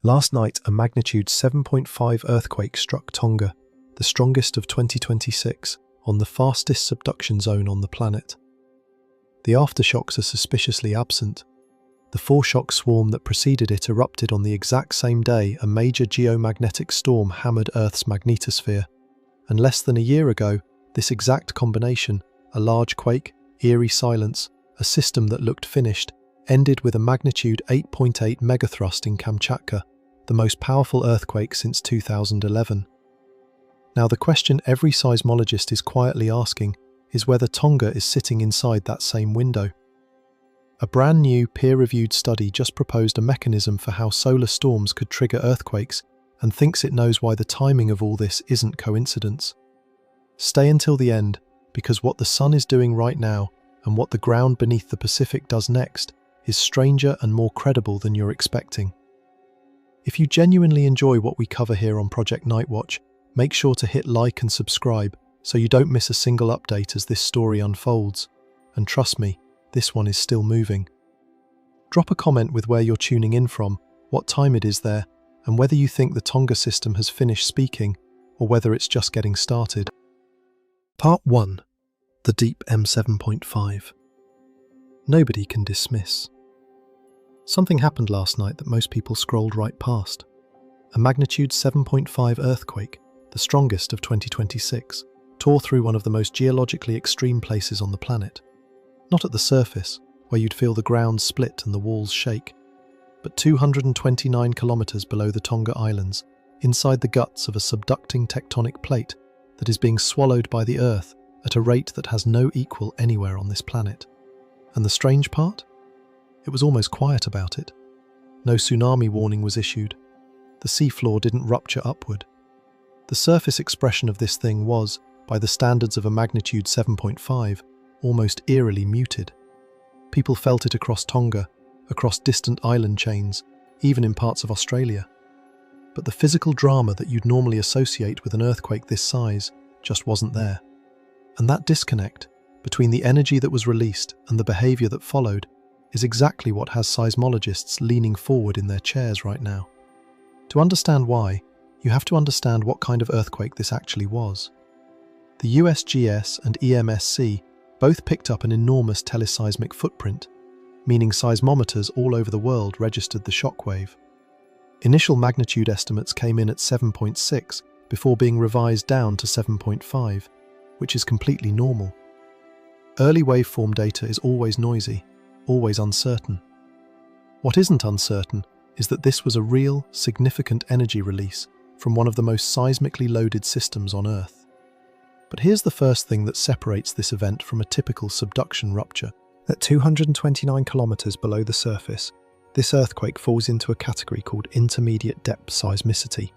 Last night, a magnitude 7.5 earthquake struck Tonga, the strongest of 2026, on the fastest subduction zone on the planet. The aftershocks are suspiciously absent. The foreshock swarm that preceded it erupted on the exact same day a major geomagnetic storm hammered Earth's magnetosphere, and less than a year ago, this exact combination, a large quake, eerie silence, a system that looked finished, ended with a magnitude 8.8 megathrust in Kamchatka, the most powerful earthquake since 2011. Now the question every seismologist is quietly asking is whether Tonga is sitting inside that same window. A brand new peer-reviewed study just proposed a mechanism for how solar storms could trigger earthquakes and thinks it knows why the timing of all this isn't coincidence. Stay until the end, because what the sun is doing right now and what the ground beneath the Pacific does next is stranger and more credible than you're expecting. If you genuinely enjoy what we cover here on Project Nightwatch, make sure to hit like and subscribe so you don't miss a single update as this story unfolds. And trust me, this one is still moving. Drop a comment with where you're tuning in from, what time it is there, and whether you think the Tonga system has finished speaking or whether it's just getting started. Part 1. The Deep M7.5. Nobody can dismiss. Something happened last night that most people scrolled right past. A magnitude 7.5 earthquake, the strongest of 2026, tore through one of the most geologically extreme places on the planet. Not at the surface, where you'd feel the ground split and the walls shake, but 229 kilometers below the Tonga Islands, inside the guts of a subducting tectonic plate that is being swallowed by the Earth at a rate that has no equal anywhere on this planet. And the strange part? It was almost quiet about it. No tsunami warning was issued. The seafloor didn't rupture upward. The surface expression of this thing was, by the standards of a magnitude 7.5, almost eerily muted. People felt it across Tonga, across distant island chains, even in parts of Australia. But the physical drama that you'd normally associate with an earthquake this size just wasn't there. And that disconnect between the energy that was released and the behavior that followed is exactly what has seismologists leaning forward in their chairs right now. To understand why, you have to understand what kind of earthquake this actually was. The USGS and EMSC both picked up an enormous teleseismic footprint, meaning seismometers all over the world registered the shockwave. Initial magnitude estimates came in at 7.6 before being revised down to 7.5, which is completely normal. Early waveform data is always noisy, always uncertain. What isn't uncertain is that this was a real, significant energy release from one of the most seismically loaded systems on Earth. But here's the first thing that separates this event from a typical subduction rupture. At 229 kilometers below the surface, this earthquake falls into a category called intermediate depth seismicity,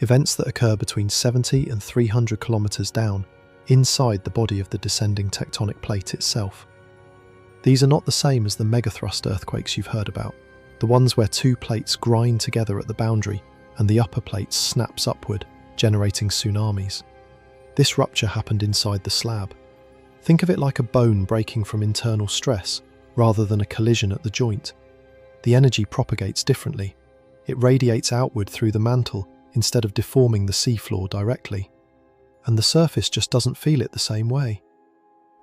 events that occur between 70 and 300 kilometers down, inside the body of the descending tectonic plate itself. These are not the same as the megathrust earthquakes you've heard about, the ones where two plates grind together at the boundary and the upper plate snaps upward, generating tsunamis. This rupture happened inside the slab. Think of it like a bone breaking from internal stress, rather than a collision at the joint. The energy propagates differently. It radiates outward through the mantle instead of deforming the seafloor directly. And the surface just doesn't feel it the same way.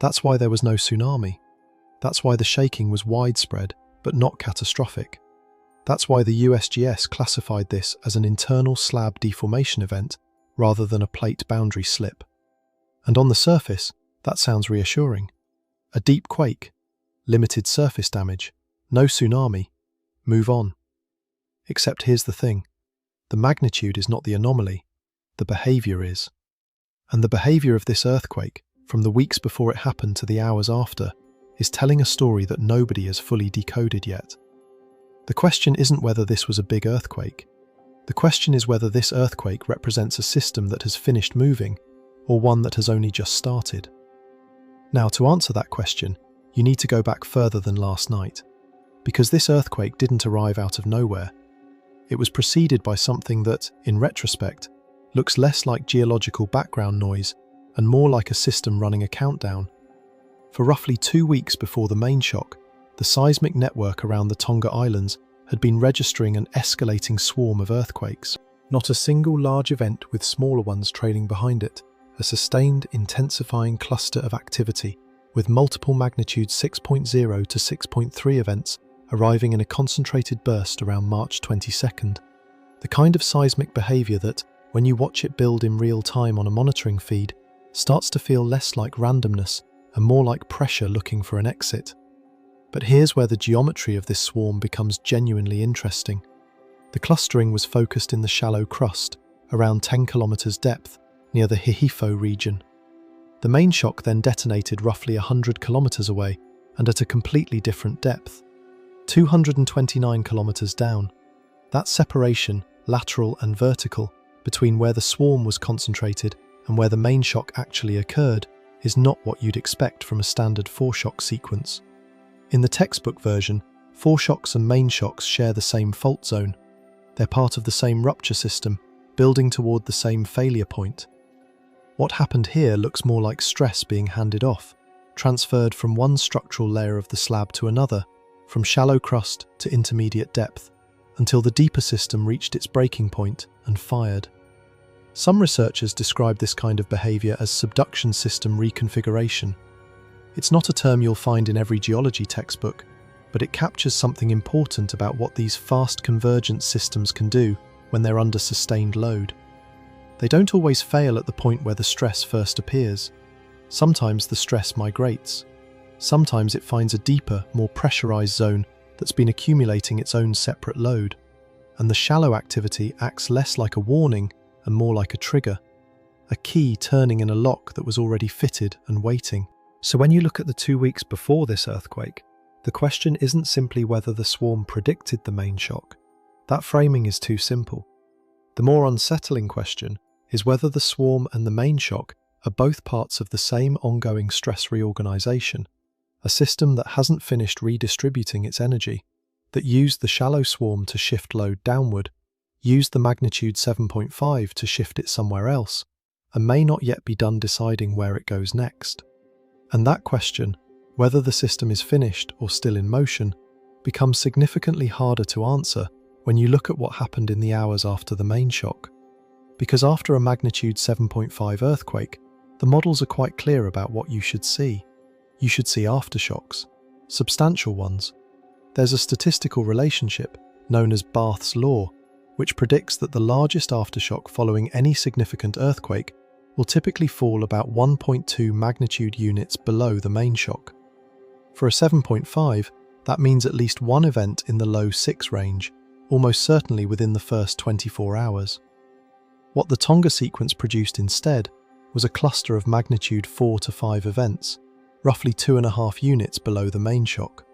That's why there was no tsunami. That's why the shaking was widespread, but not catastrophic. That's why the USGS classified this as an internal slab deformation event rather than a plate boundary slip. And on the surface, that sounds reassuring. A deep quake, limited surface damage, no tsunami, move on. Except here's the thing. The magnitude is not the anomaly, the behavior is. And the behavior of this earthquake, from the weeks before it happened to the hours after, is telling a story that nobody has fully decoded yet. The question isn't whether this was a big earthquake. The question is whether this earthquake represents a system that has finished moving, or one that has only just started. Now, to answer that question, you need to go back further than last night, because this earthquake didn't arrive out of nowhere. It was preceded by something that, in retrospect, looks less like geological background noise and more like a system running a countdown. For roughly 2 weeks before the main shock, the seismic network around the Tonga Islands had been registering an escalating swarm of earthquakes. Not a single large event with smaller ones trailing behind it, a sustained, intensifying cluster of activity, with multiple magnitude 6.0 to 6.3 events arriving in a concentrated burst around March 22nd. The kind of seismic behaviour that, when you watch it build in real time on a monitoring feed, starts to feel less like randomness and more like pressure looking for an exit. But here's where the geometry of this swarm becomes genuinely interesting. The clustering was focused in the shallow crust, around 10 kilometers depth, near the Hihifo region. The main shock then detonated roughly 100 kilometers away and at a completely different depth, 229 kilometers down. That separation, lateral and vertical, between where the swarm was concentrated and where the main shock actually occurred is not what you'd expect from a standard foreshock sequence. In the textbook version, foreshocks and main shocks share the same fault zone. They're part of the same rupture system, building toward the same failure point. What happened here looks more like stress being handed off, transferred from one structural layer of the slab to another, from shallow crust to intermediate depth, until the deeper system reached its breaking point and fired. Some researchers describe this kind of behaviour as subduction system reconfiguration. It's not a term you'll find in every geology textbook, but it captures something important about what these fast convergent systems can do when they're under sustained load. They don't always fail at the point where the stress first appears. Sometimes the stress migrates. Sometimes it finds a deeper, more pressurized zone that's been accumulating its own separate load, and the shallow activity acts less like a warning and more like a trigger, a key turning in a lock that was already fitted and waiting. So when you look at the 2 weeks before this earthquake, the question isn't simply whether the swarm predicted the main shock. That framing is too simple. The more unsettling question is whether the swarm and the main shock are both parts of the same ongoing stress reorganization, a system that hasn't finished redistributing its energy, that used the shallow swarm to shift load downward, used the magnitude 7.5 to shift it somewhere else, and may not yet be done deciding where it goes next. And that question, whether the system is finished or still in motion, becomes significantly harder to answer when you look at what happened in the hours after the main shock. Because after a magnitude 7.5 earthquake, the models are quite clear about what you should see. You should see aftershocks, substantial ones. There's a statistical relationship, known as Barth's law, which predicts that the largest aftershock following any significant earthquake will typically fall about 1.2 magnitude units below the main shock. For a 7.5, that means at least one event in the low 6 range, almost certainly within the first 24 hours. What the Tonga sequence produced instead was a cluster of magnitude 4 to 5 events, roughly 2.5 units below the main shock.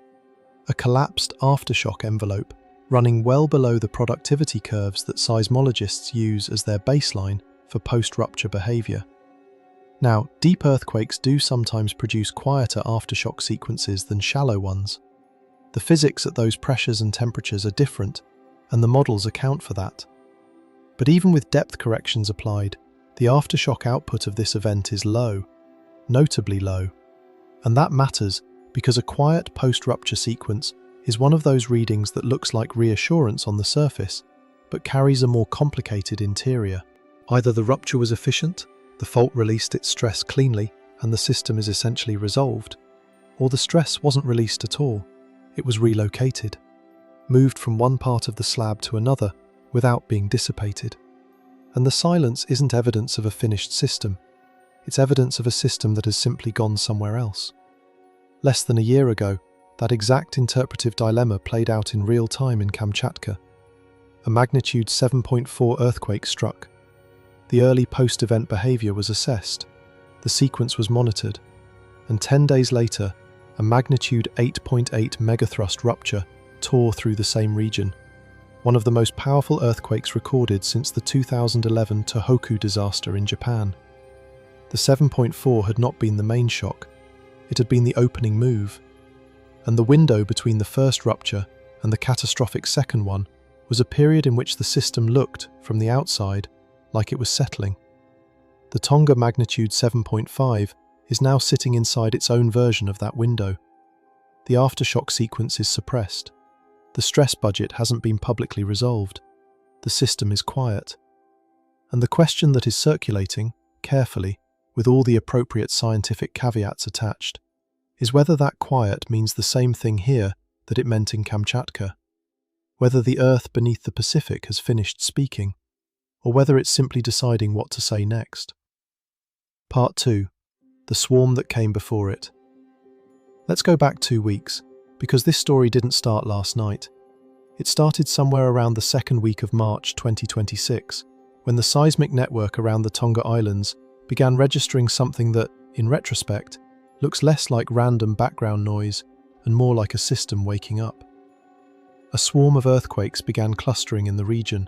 A collapsed aftershock envelope running well below the productivity curves that seismologists use as their baseline for post-rupture behaviour. Now, deep earthquakes do sometimes produce quieter aftershock sequences than shallow ones. The physics at those pressures and temperatures are different, and the models account for that. But even with depth corrections applied, the aftershock output of this event is low, notably low. And that matters because a quiet post-rupture sequence is one of those readings that looks like reassurance on the surface, but carries a more complicated interior. Either the rupture was efficient, the fault released its stress cleanly, and the system is essentially resolved, or the stress wasn't released at all, it was relocated, moved from one part of the slab to another without being dissipated. And the silence isn't evidence of a finished system, it's evidence of a system that has simply gone somewhere else. Less than a year ago, that exact interpretive dilemma played out in real time in Kamchatka. A magnitude 7.4 earthquake struck. The early post-event behaviour was assessed, the sequence was monitored, and 10 days later, a magnitude 8.8 megathrust rupture tore through the same region, one of the most powerful earthquakes recorded since the 2011 Tohoku disaster in Japan. The 7.4 had not been the main shock, it had been the opening move, and the window between the first rupture and the catastrophic second one was a period in which the system looked, from the outside, like it was settling. The Tonga magnitude 7.5 is now sitting inside its own version of that window. The aftershock sequence is suppressed. The stress budget hasn't been publicly resolved. The system is quiet. And the question that is circulating, carefully, with all the appropriate scientific caveats attached, is whether that quiet means the same thing here that it meant in Kamchatka, whether the Earth beneath the Pacific has finished speaking, or whether it's simply deciding what to say next. Part 2. The swarm that came before it. Let's go back 2 weeks, because this story didn't start last night. It started somewhere around the second week of March 2026, when the seismic network around the Tonga Islands began registering something that, in retrospect, looks less like random background noise and more like a system waking up. A swarm of earthquakes began clustering in the region,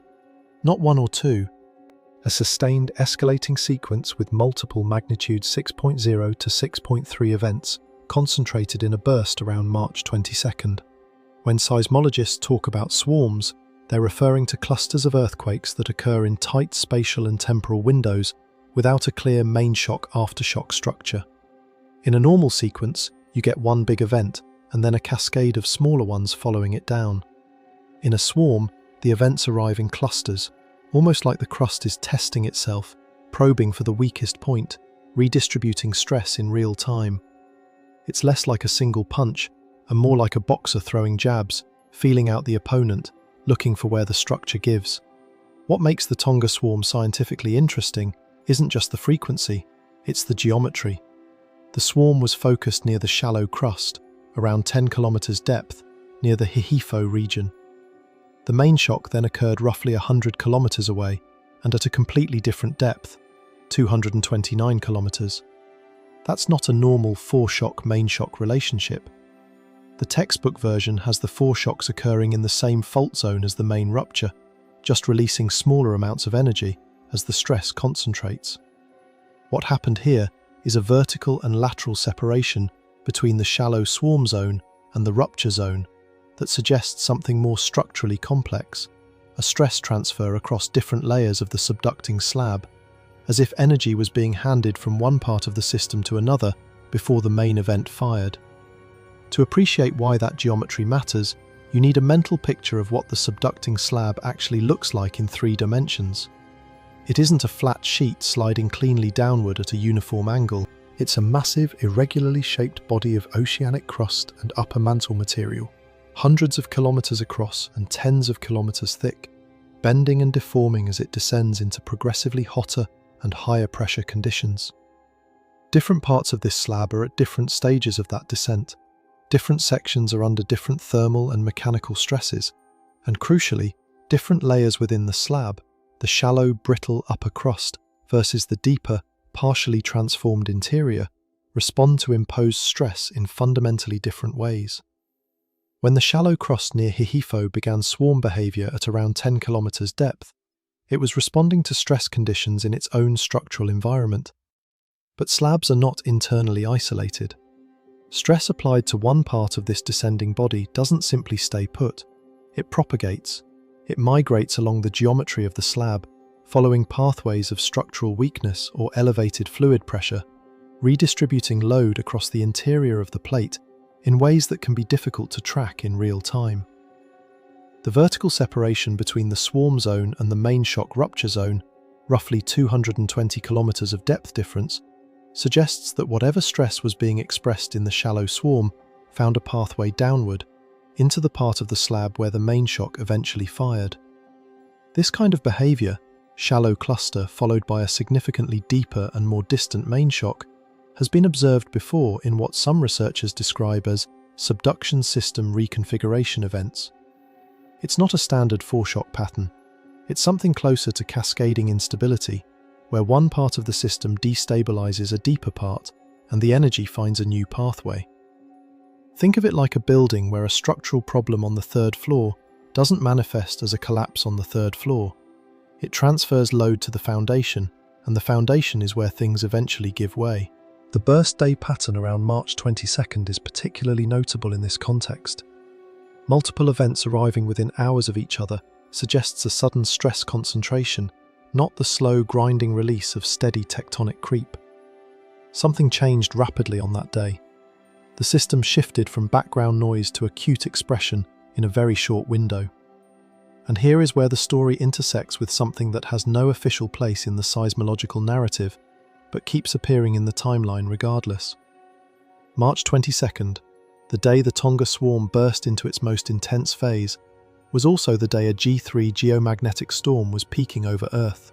not one or two, a sustained escalating sequence with multiple magnitude 6.0 to 6.3 events concentrated in a burst around March 22nd. When seismologists talk about swarms, they're referring to clusters of earthquakes that occur in tight spatial and temporal windows without a clear main shock aftershock structure. In a normal sequence, you get one big event and then a cascade of smaller ones following it down. In a swarm, the events arrive in clusters, almost like the crust is testing itself, probing for the weakest point, redistributing stress in real time. It's less like a single punch and more like a boxer throwing jabs, feeling out the opponent, looking for where the structure gives. What makes the Tonga swarm scientifically interesting isn't just the frequency, it's the geometry. The swarm was focused near the shallow crust, around 10 kilometers depth, near the Hihifo region. The main shock then occurred roughly 100 kilometers away and at a completely different depth, 229 kilometers. That's not a normal foreshock main shock relationship. The textbook version has the foreshocks occurring in the same fault zone as the main rupture, just releasing smaller amounts of energy as the stress concentrates. What happened here is a vertical and lateral separation between the shallow swarm zone and the rupture zone that suggests something more structurally complex, a stress transfer across different layers of the subducting slab, as if energy was being handed from one part of the system to another before the main event fired. To appreciate why that geometry matters, you need a mental picture of what the subducting slab actually looks like in 3 dimensions. It isn't a flat sheet sliding cleanly downward at a uniform angle. It's a massive, irregularly shaped body of oceanic crust and upper mantle material, hundreds of kilometers across and tens of kilometers thick, bending and deforming as it descends into progressively hotter and higher pressure conditions. Different parts of this slab are at different stages of that descent. Different sections are under different thermal and mechanical stresses, and crucially, different layers within the slab, the shallow, brittle upper crust versus the deeper, partially transformed interior, respond to imposed stress in fundamentally different ways. When the shallow crust near Hihifo began swarm behavior at around 10 kilometers depth, it was responding to stress conditions in its own structural environment. But slabs are not internally isolated. Stress applied to one part of this descending body doesn't simply stay put. It propagates. It migrates along the geometry of the slab, following pathways of structural weakness or elevated fluid pressure, redistributing load across the interior of the plate in ways that can be difficult to track in real time. The vertical separation between the swarm zone and the main shock rupture zone, roughly 220 kilometers of depth difference, suggests that whatever stress was being expressed in the shallow swarm found a pathway downward, into the part of the slab where the main shock eventually fired. This kind of behavior, shallow cluster followed by a significantly deeper and more distant main shock, has been observed before in what some researchers describe as subduction system reconfiguration events. It's not a standard foreshock pattern. It's something closer to cascading instability, where one part of the system destabilizes a deeper part and the energy finds a new pathway. Think of it like a building where a structural problem on the 3rd floor doesn't manifest as a collapse on the 3rd floor. It transfers load to the foundation, and the foundation is where things eventually give way. The burst day pattern around March 22nd is particularly notable in this context. Multiple events arriving within hours of each other suggests a sudden stress concentration, not the slow grinding release of steady tectonic creep. Something changed rapidly on that day. The system shifted from background noise to acute expression in a very short window. And here is where the story intersects with something that has no official place in the seismological narrative, but keeps appearing in the timeline regardless. March 22nd, the day the Tonga swarm burst into its most intense phase, was also the day a G3 geomagnetic storm was peaking over Earth.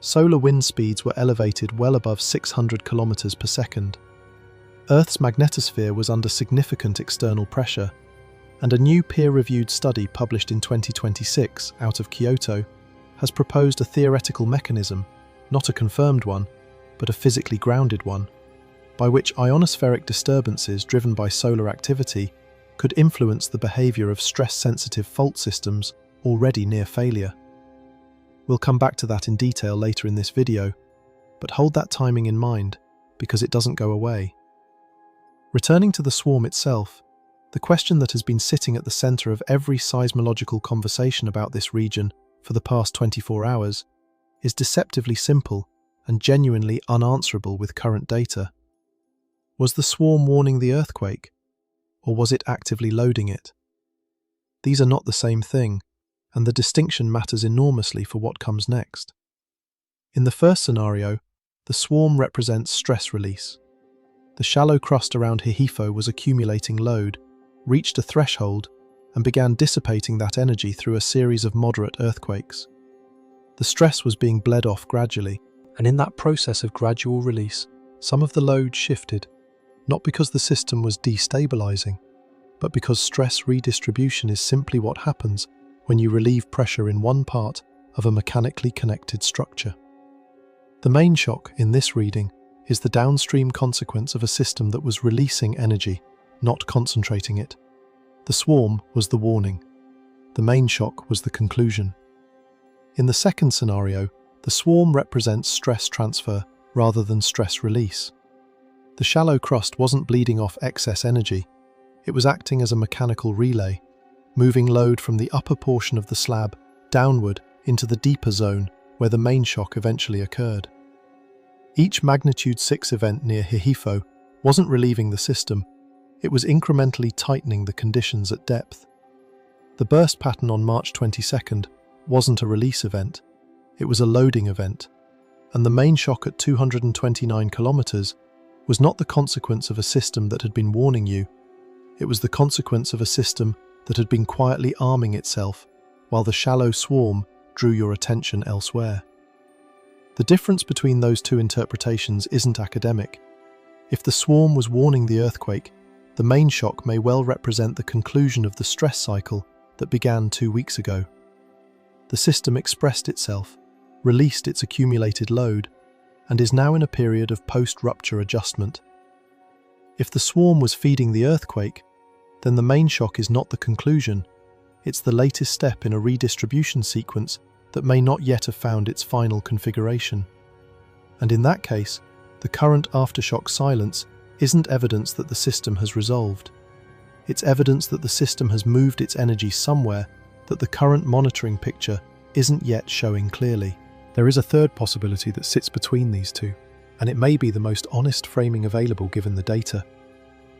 Solar wind speeds were elevated well above 600 kilometers per second. Earth's magnetosphere was under significant external pressure, and a new peer-reviewed study published in 2026 out of Kyoto has proposed a theoretical mechanism, not a confirmed one, but a physically grounded one, by which ionospheric disturbances driven by solar activity could influence the behavior of stress-sensitive fault systems already near failure. We'll come back to that in detail later in this video, but hold that timing in mind because it doesn't go away. Returning to the swarm itself, the question that has been sitting at the center of every seismological conversation about this region for the past 24 hours is deceptively simple and genuinely unanswerable with current data. Was the swarm warning the earthquake, or was it actively loading it? These are not the same thing, and the distinction matters enormously for what comes next. In the first scenario, the swarm represents stress release. The shallow crust around Hihifo was accumulating load, reached a threshold, and began dissipating that energy through a series of moderate earthquakes. The stress was being bled off gradually, and in that process of gradual release, some of the load shifted, not because the system was destabilizing, but because stress redistribution is simply what happens when you relieve pressure in one part of a mechanically connected structure. The main shock in this reading is the downstream consequence of a system that was releasing energy, not concentrating it. The swarm was the warning. The main shock was the conclusion. In the second scenario, the swarm represents stress transfer rather than stress release. The shallow crust wasn't bleeding off excess energy. It was acting as a mechanical relay, moving load from the upper portion of the slab downward into the deeper zone where the main shock eventually occurred. Each magnitude 6 event near Hihifo wasn't relieving the system, it was incrementally tightening the conditions at depth. The burst pattern on March 22nd wasn't a release event, it was a loading event, and the main shock at 229 kilometers was not the consequence of a system that had been warning you, it was the consequence of a system that had been quietly arming itself while the shallow swarm drew your attention elsewhere. The difference between those two interpretations isn't academic. If the swarm was warning the earthquake, the main shock may well represent the conclusion of the stress cycle that began 2 weeks ago. The system expressed itself, released its accumulated load, and is now in a period of post-rupture adjustment. If the swarm was feeding the earthquake, then the main shock is not the conclusion, it's the latest step in a redistribution sequence that may not yet have found its final configuration. And in that case, the current aftershock silence isn't evidence that the system has resolved. It's evidence that the system has moved its energy somewhere that the current monitoring picture isn't yet showing clearly. There is a third possibility that sits between these two, and it may be the most honest framing available given the data.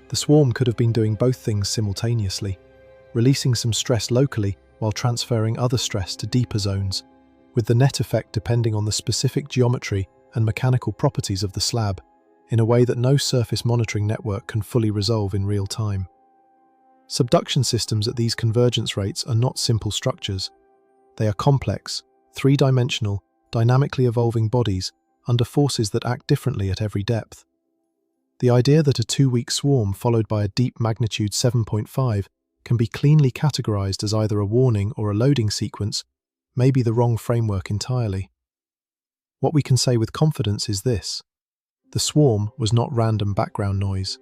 The swarm could have been doing both things simultaneously, releasing some stress locally while transferring other stress to deeper zones, with the net effect depending on the specific geometry and mechanical properties of the slab, in a way that no surface monitoring network can fully resolve in real time. Subduction systems at these convergence rates are not simple structures. They are complex, three-dimensional, dynamically evolving bodies under forces that act differently at every depth. The idea that a 2-week swarm followed by a deep magnitude 7.5 can be cleanly categorized as either a warning or a loading sequence may be the wrong framework entirely. What we can say with confidence is this: the swarm was not random background noise.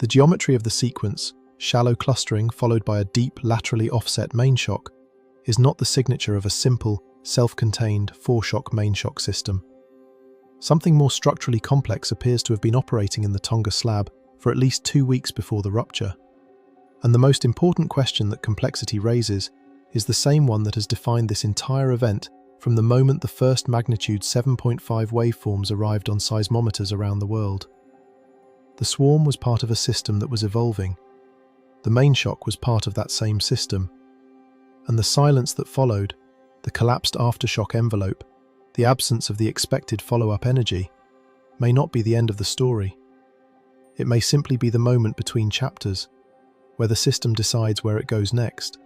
The geometry of the sequence, shallow clustering followed by a deep laterally offset main shock, is not the signature of a simple, self-contained 4-shock main shock system. Something more structurally complex appears to have been operating in the Tonga slab for at least 2 weeks before the rupture. And the most important question that complexity raises is the same one that has defined this entire event from the moment the first magnitude 7.5 waveforms arrived on seismometers around the world. The swarm was part of a system that was evolving. The main shock was part of that same system. And the silence that followed, the collapsed aftershock envelope, the absence of the expected follow-up energy, may not be the end of the story. It may simply be the moment between chapters, where the system decides where it goes next,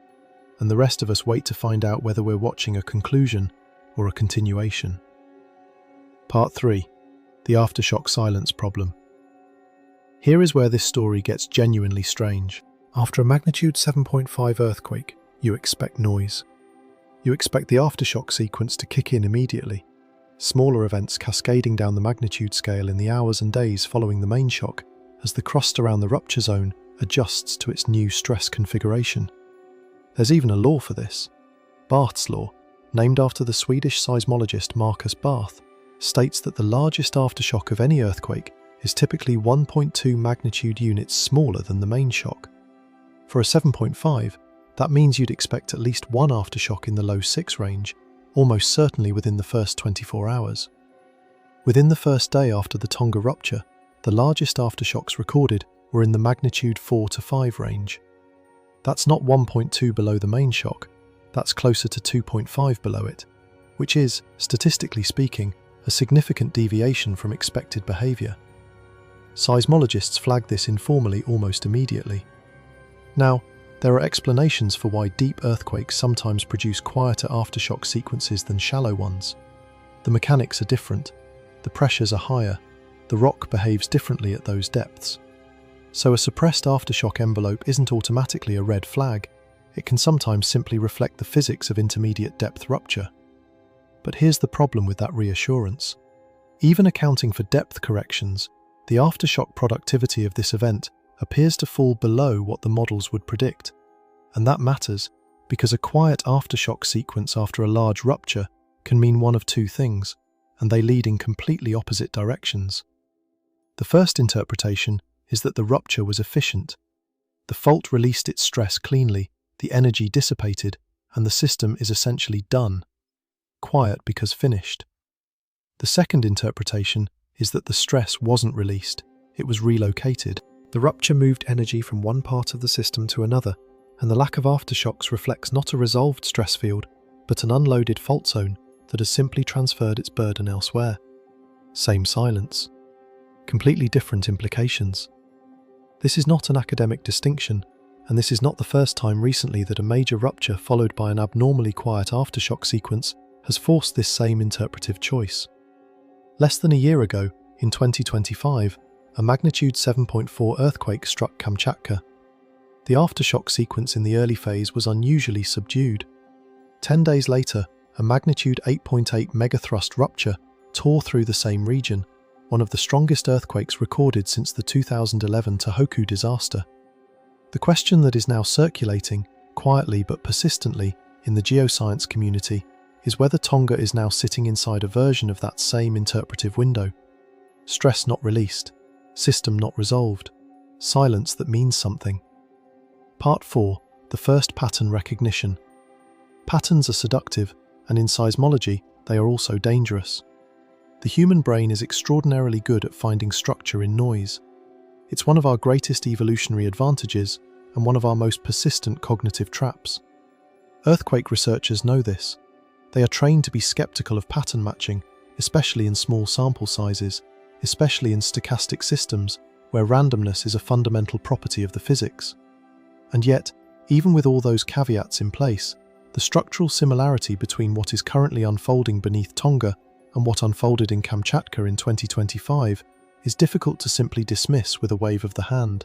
and the rest of us wait to find out whether we're watching a conclusion or a continuation. Part 3. The aftershock silence problem. Here is where this story gets genuinely strange. After a magnitude 7.5 earthquake, you expect noise. You expect the aftershock sequence to kick in immediately, smaller events cascading down the magnitude scale in the hours and days following the main shock as the crust around the rupture zone adjusts to its new stress configuration. There's even a law for this. Barth's law, named after the Swedish seismologist Marcus Barth, states that the largest aftershock of any earthquake is typically 1.2 magnitude units smaller than the main shock. For a 7.5, that means you'd expect at least one aftershock in the low 6 range, almost certainly within the first 24 hours. Within the first day after the Tonga rupture, the largest aftershocks recorded were in the magnitude 4 to 5 range. That's not 1.2 below the main shock, that's closer to 2.5 below it, which is, statistically speaking, a significant deviation from expected behaviour. Seismologists flag this informally almost immediately. Now, there are explanations for why deep earthquakes sometimes produce quieter aftershock sequences than shallow ones. The mechanics are different, the pressures are higher, the rock behaves differently at those depths. So a suppressed aftershock envelope isn't automatically a red flag, it can sometimes simply reflect the physics of intermediate depth rupture. But here's the problem with that reassurance. Even accounting for depth corrections, the aftershock productivity of this event appears to fall below what the models would predict. And that matters, because a quiet aftershock sequence after a large rupture can mean one of two things, and they lead in completely opposite directions. The first interpretation is that the rupture was efficient. The fault released its stress cleanly, the energy dissipated, and the system is essentially done. Quiet because finished. The second interpretation is that the stress wasn't released, it was relocated. The rupture moved energy from one part of the system to another, and the lack of aftershocks reflects not a resolved stress field, but an unloaded fault zone that has simply transferred its burden elsewhere. Same silence. Completely different implications. This is not an academic distinction, and this is not the first time recently that a major rupture followed by an abnormally quiet aftershock sequence has forced this same interpretive choice. Less than a year ago, in 2025, a magnitude 7.4 earthquake struck Kamchatka. The aftershock sequence in the early phase was unusually subdued. 10 days later, a magnitude 8.8 megathrust rupture tore through the same region, one of the strongest earthquakes recorded since the 2011 Tohoku disaster. The question that is now circulating, quietly but persistently, in the geoscience community is whether Tonga is now sitting inside a version of that same interpretive window. Stress not released, system not resolved, silence that means something. Part 4. The first pattern recognition. Patterns are seductive, and in seismology, they are also dangerous. The human brain is extraordinarily good at finding structure in noise. It's one of our greatest evolutionary advantages and one of our most persistent cognitive traps. Earthquake researchers know this. They are trained to be skeptical of pattern matching, especially in small sample sizes, especially in stochastic systems where randomness is a fundamental property of the physics. And yet, even with all those caveats in place, the structural similarity between what is currently unfolding beneath Tonga and what unfolded in Kamchatka in 2025 is difficult to simply dismiss with a wave of the hand.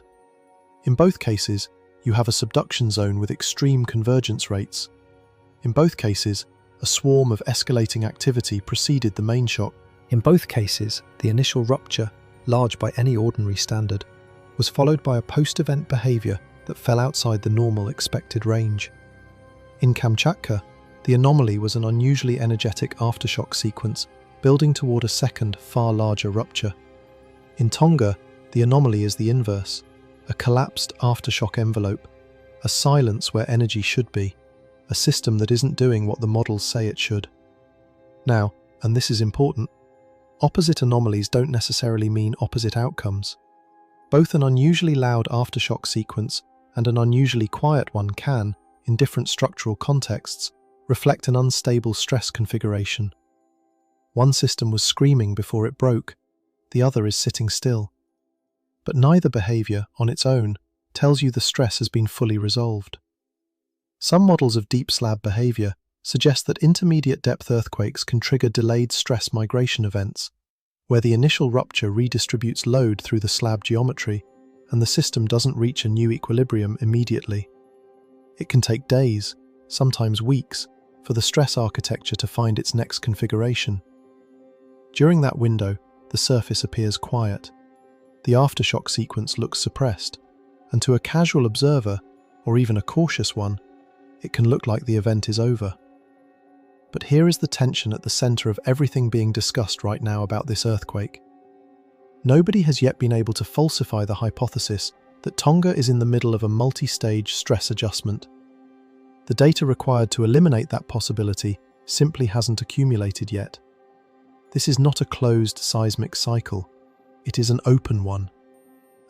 In both cases, you have a subduction zone with extreme convergence rates. In both cases, a swarm of escalating activity preceded the main shock. In both cases, the initial rupture, large by any ordinary standard, was followed by a post-event behaviour that fell outside the normal expected range. In Kamchatka, the anomaly was an unusually energetic aftershock sequence building toward a second, far larger rupture. In Tonga, the anomaly is the inverse, a collapsed aftershock envelope, a silence where energy should be, a system that isn't doing what the models say it should. Now, and this is important, opposite anomalies don't necessarily mean opposite outcomes. Both an unusually loud aftershock sequence and an unusually quiet one can, in different structural contexts, reflect an unstable stress configuration. One system was screaming before it broke, the other is sitting still. But neither behavior, on its own, tells you the stress has been fully resolved. Some models of deep slab behavior suggest that intermediate depth earthquakes can trigger delayed stress migration events, where the initial rupture redistributes load through the slab geometry and the system doesn't reach a new equilibrium immediately. It can take days, sometimes weeks, for the stress architecture to find its next configuration. During that window, the surface appears quiet. The aftershock sequence looks suppressed, and to a casual observer, or even a cautious one, it can look like the event is over. But here is the tension at the center of everything being discussed right now about this earthquake. Nobody has yet been able to falsify the hypothesis that Tonga is in the middle of a multi-stage stress adjustment. The data required to eliminate that possibility simply hasn't accumulated yet. This is not a closed seismic cycle, it is an open one.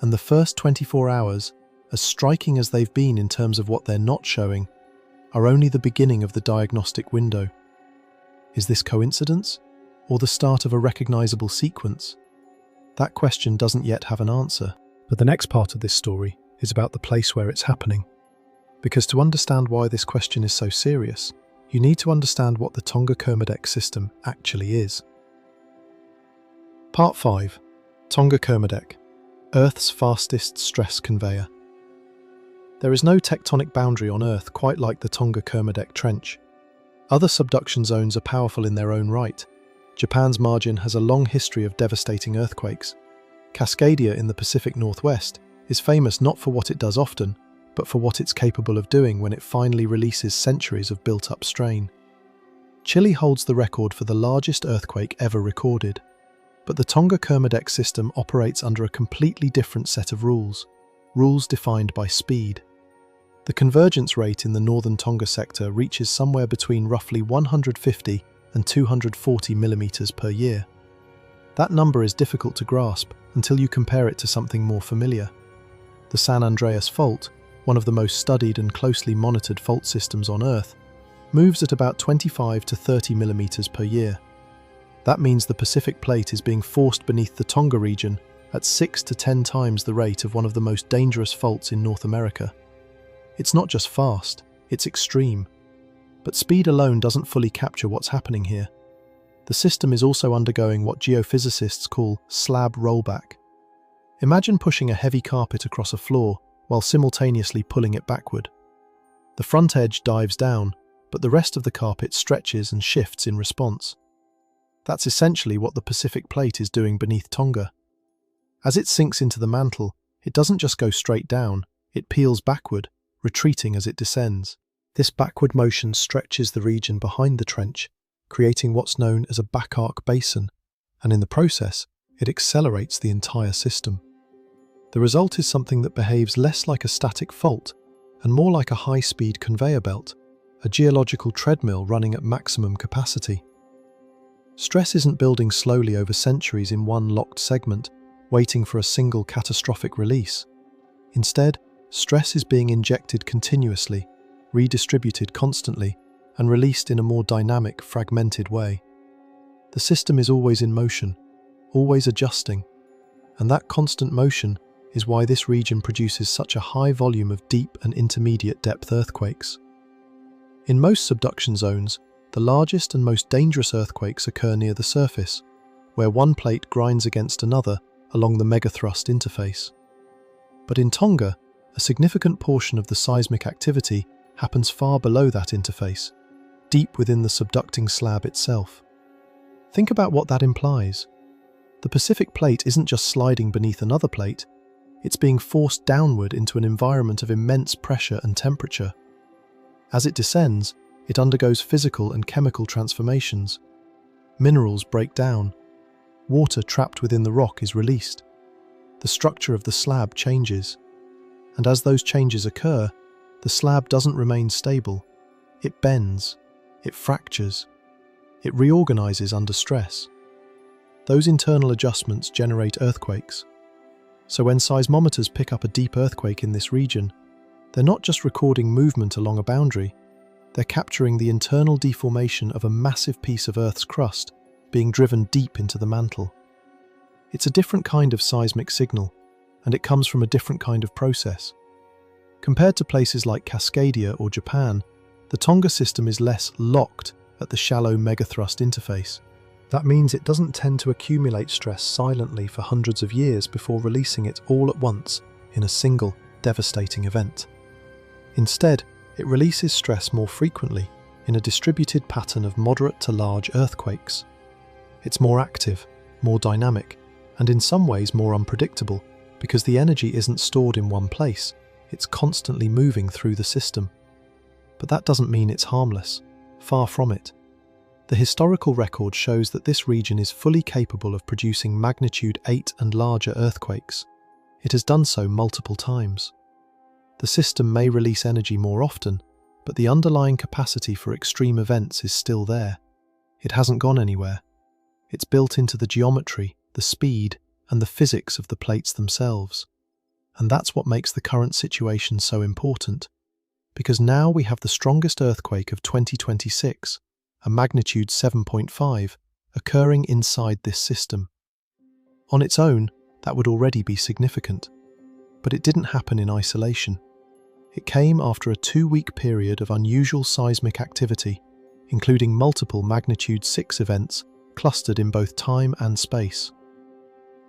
And the first 24 hours, as striking as they've been in terms of what they're not showing, are only the beginning of the diagnostic window. Is this coincidence, or the start of a recognizable sequence? That question doesn't yet have an answer. But the next part of this story is about the place where it's happening. Because to understand why this question is so serious, you need to understand what the Tonga Kermadec system actually is. Part 5. Tonga Kermadec, Earth's fastest stress conveyor. There is no tectonic boundary on Earth quite like the Tonga Kermadec Trench. Other subduction zones are powerful in their own right. Japan's margin has a long history of devastating earthquakes. Cascadia in the Pacific Northwest is famous not for what it does often, but for what it's capable of doing when it finally releases centuries of built-up strain. Chile holds the record for the largest earthquake ever recorded. But the Tonga Kermadec system operates under a completely different set of rules defined by speed. The convergence rate in the northern Tonga sector reaches somewhere between roughly 150 and 240 millimeters per year. That number is difficult to grasp until you compare it to something more familiar. The San Andreas Fault, one of the most studied and closely monitored fault systems on Earth, moves at about 25 to 30 millimeters per year. That means the Pacific Plate is being forced beneath the Tonga region at 6 to 10 times the rate of one of the most dangerous faults in North America. It's not just fast, it's extreme. But speed alone doesn't fully capture what's happening here. The system is also undergoing what geophysicists call slab rollback. Imagine pushing a heavy carpet across a floor while simultaneously pulling it backward. The front edge dives down, but the rest of the carpet stretches and shifts in response. That's essentially what the Pacific Plate is doing beneath Tonga. As it sinks into the mantle, it doesn't just go straight down, it peels backward, retreating as it descends. This backward motion stretches the region behind the trench, creating what's known as a back arc basin, and in the process, it accelerates the entire system. The result is something that behaves less like a static fault and more like a high-speed conveyor belt, a geological treadmill running at maximum capacity. Stress isn't building slowly over centuries in one locked segment, waiting for a single catastrophic release. Instead, stress is being injected continuously, redistributed constantly, and released in a more dynamic, fragmented way. The system is always in motion, always adjusting, and that constant motion is why this region produces such a high volume of deep and intermediate depth earthquakes. In most subduction zones, the largest and most dangerous earthquakes occur near the surface, where one plate grinds against another along the megathrust interface. But in Tonga, a significant portion of the seismic activity happens far below that interface, deep within the subducting slab itself. Think about what that implies. The Pacific Plate isn't just sliding beneath another plate, it's being forced downward into an environment of immense pressure and temperature. As it descends, it undergoes physical and chemical transformations. Minerals break down. Water trapped within the rock is released. The structure of the slab changes. And as those changes occur, the slab doesn't remain stable. It bends. It fractures. It reorganizes under stress. Those internal adjustments generate earthquakes. So when seismometers pick up a deep earthquake in this region, They're not just recording movement along a boundary, they're capturing the internal deformation of a massive piece of Earth's crust being driven deep into the mantle. It's a different kind of seismic signal, and it comes from a different kind of process. Compared to places like Cascadia or Japan, the Tonga system is less locked at the shallow megathrust interface. That means it doesn't tend to accumulate stress silently for hundreds of years before releasing it all at once in a single, devastating event. Instead, it releases stress more frequently in a distributed pattern of moderate to large earthquakes. It's more active, more dynamic, and in some ways more unpredictable because the energy isn't stored in one place, it's constantly moving through the system. But that doesn't mean it's harmless. Far from it. The historical record shows that this region is fully capable of producing magnitude 8 and larger earthquakes. It has done so multiple times. The system may release energy more often, but the underlying capacity for extreme events is still there. It hasn't gone anywhere. It's built into the geometry, the speed, and the physics of the plates themselves. And that's what makes the current situation so important, because now we have the strongest earthquake of 2026, a magnitude 7.5, occurring inside this system. On its own, that would already be significant. But it didn't happen in isolation. It came after a 2-week period of unusual seismic activity, including multiple magnitude 6 events clustered in both time and space.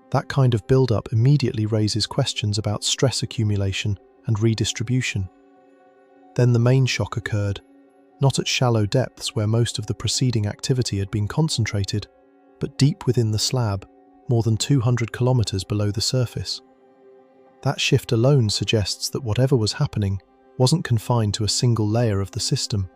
That kind of build-up immediately raises questions about stress accumulation and redistribution. Then the main shock occurred, not at shallow depths where most of the preceding activity had been concentrated, but deep within the slab, more than 200 kilometers below the surface. That shift alone suggests that whatever was happening wasn't confined to a single layer of the system.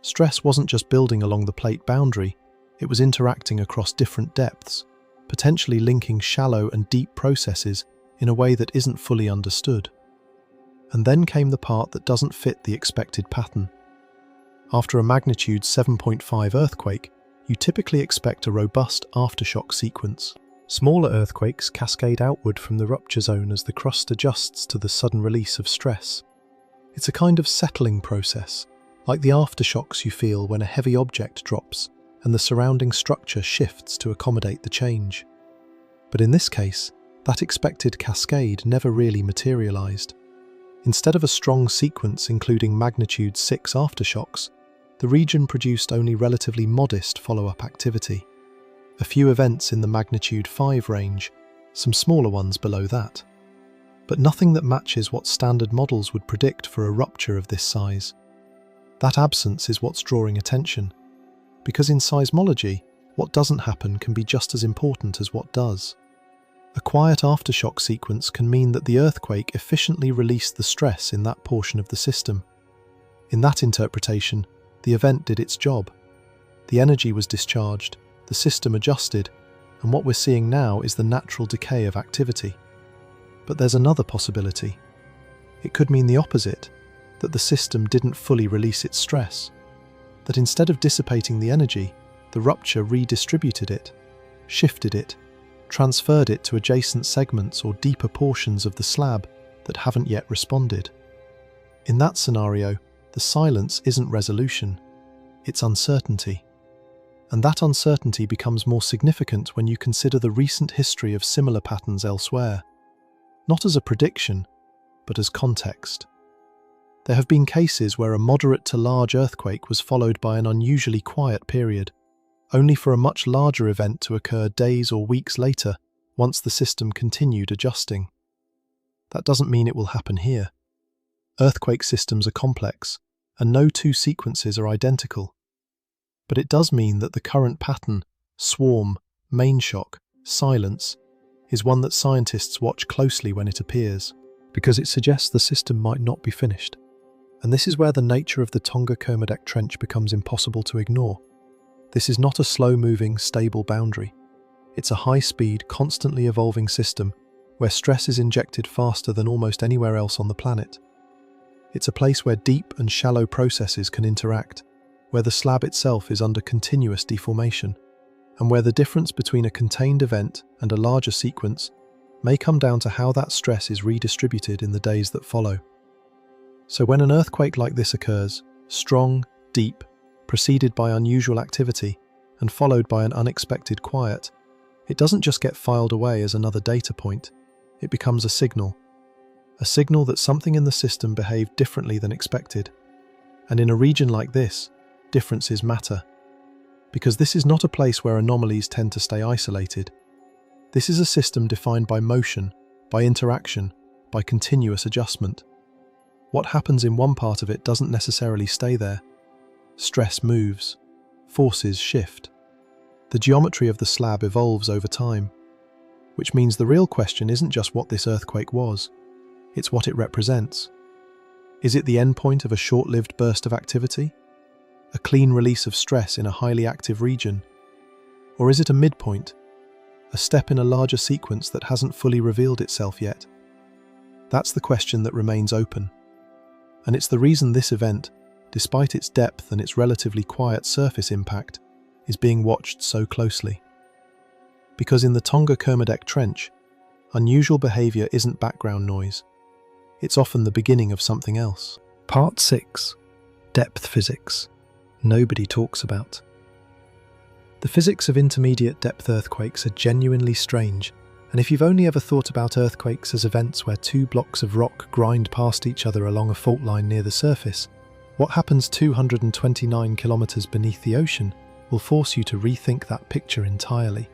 Stress wasn't just building along the plate boundary, it was interacting across different depths, potentially linking shallow and deep processes in a way that isn't fully understood. And then came the part that doesn't fit the expected pattern. After a magnitude 7.5 earthquake, you typically expect a robust aftershock sequence. Smaller earthquakes cascade outward from the rupture zone as the crust adjusts to the sudden release of stress. It's a kind of settling process, like the aftershocks you feel when a heavy object drops and the surrounding structure shifts to accommodate the change. But in this case, that expected cascade never really materialized. Instead of a strong sequence including magnitude 6 aftershocks, the region produced only relatively modest follow-up activity. A few events in the magnitude 5 range, some smaller ones below that. But nothing that matches what standard models would predict for a rupture of this size. That absence is what's drawing attention, because in seismology, what doesn't happen can be just as important as what does. A quiet aftershock sequence can mean that the earthquake efficiently released the stress in that portion of the system. In that interpretation, the event did its job. The energy was discharged, the system adjusted, and what we're seeing now is the natural decay of activity. But there's another possibility. It could mean the opposite, that the system didn't fully release its stress. That instead of dissipating the energy, the rupture redistributed it, shifted it, transferred it to adjacent segments or deeper portions of the slab that haven't yet responded. In that scenario, the silence isn't resolution, it's uncertainty. And that uncertainty becomes more significant when you consider the recent history of similar patterns elsewhere, not as a prediction, but as context. There have been cases where a moderate to large earthquake was followed by an unusually quiet period, only for a much larger event to occur days or weeks later once the system continued adjusting. That doesn't mean it will happen here. Earthquake systems are complex, and no two sequences are identical. But it does mean that the current pattern, swarm, main shock, silence, is one that scientists watch closely when it appears, because it suggests the system might not be finished. And this is where the nature of the Tonga Kermadec Trench becomes impossible to ignore. This is not a slow-moving, stable boundary. It's a high-speed, constantly evolving system where stress is injected faster than almost anywhere else on the planet. It's a place where deep and shallow processes can interact, where the slab itself is under continuous deformation, and where the difference between a contained event and a larger sequence may come down to how that stress is redistributed in the days that follow. So when an earthquake like this occurs, strong, deep, preceded by unusual activity, and followed by an unexpected quiet, it doesn't just get filed away as another data point, it becomes a signal that something in the system behaved differently than expected. And in a region like this, differences matter. Because this is not a place where anomalies tend to stay isolated. This is a system defined by motion, by interaction, by continuous adjustment. What happens in one part of it doesn't necessarily stay there. Stress moves, forces shift. The geometry of the slab evolves over time, which means the real question isn't just what this earthquake was, it's what it represents. Is it the endpoint of a short-lived burst of activity? A clean release of stress in a highly active region? Or is it a midpoint, a step in a larger sequence that hasn't fully revealed itself yet? That's the question that remains open. And it's the reason this event, despite its depth and its relatively quiet surface impact, is being watched so closely. Because in the Tonga Kermadec Trench, unusual behaviour isn't background noise. It's often the beginning of something else. Part 6. Depth Physics. Nobody talks about. The physics of intermediate depth earthquakes are genuinely strange, and if you've only ever thought about earthquakes as events where two blocks of rock grind past each other along a fault line near the surface, what happens 229 kilometers beneath the ocean will force you to rethink that picture entirely.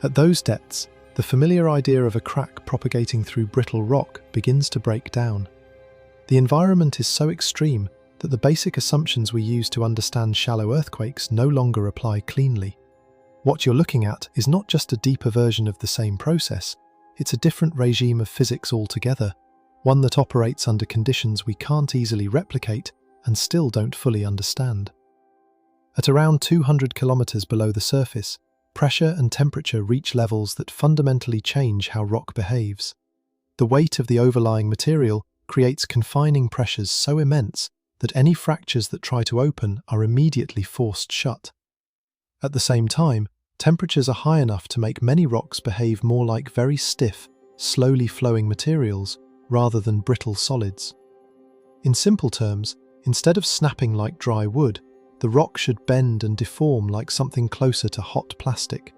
At those depths, the familiar idea of a crack propagating through brittle rock begins to break down. The environment is so extreme that the basic assumptions we use to understand shallow earthquakes no longer apply cleanly. What you're looking at is not just a deeper version of the same process, it's a different regime of physics altogether, one that operates under conditions we can't easily replicate and still don't fully understand. At around 200 kilometers below the surface, pressure and temperature reach levels that fundamentally change how rock behaves. The weight of the overlying material creates confining pressures so immense that any fractures that try to open are immediately forced shut. At the same time, temperatures are high enough to make many rocks behave more like very stiff, slowly flowing materials rather than brittle solids. In simple terms, instead of snapping like dry wood, the rock should bend and deform like something closer to hot plastic.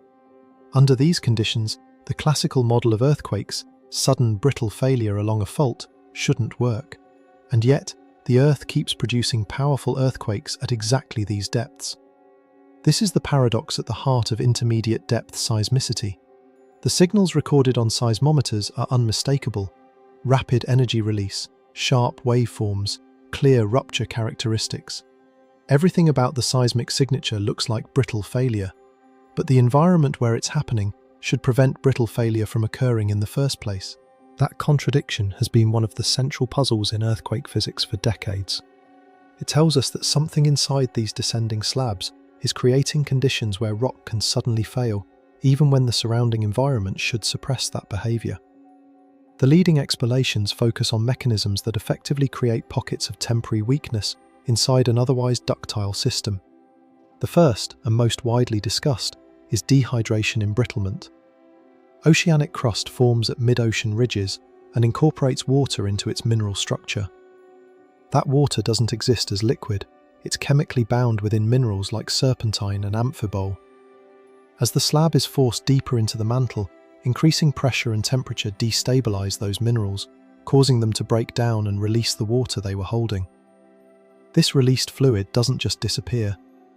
Under these conditions, the classical model of earthquakes, sudden brittle failure along a fault, shouldn't work. And yet, the Earth keeps producing powerful earthquakes at exactly these depths. This is the paradox at the heart of intermediate depth seismicity. The signals recorded on seismometers are unmistakable: rapid energy release, sharp waveforms, clear rupture characteristics. Everything about the seismic signature looks like brittle failure, but the environment where it's happening should prevent brittle failure from occurring in the first place. That contradiction has been one of the central puzzles in earthquake physics for decades. It tells us that something inside these descending slabs is creating conditions where rock can suddenly fail, even when the surrounding environment should suppress that behaviour. The leading explanations focus on mechanisms that effectively create pockets of temporary weakness inside an otherwise ductile system. The first, and most widely discussed, is dehydration embrittlement. Oceanic crust forms at mid-ocean ridges and incorporates water into its mineral structure. That water doesn't exist as liquid, it's chemically bound within minerals like serpentine and amphibole. As the slab is forced deeper into the mantle, increasing pressure and temperature destabilize those minerals, causing them to break down and release the water they were holding. This released fluid doesn't just disappear,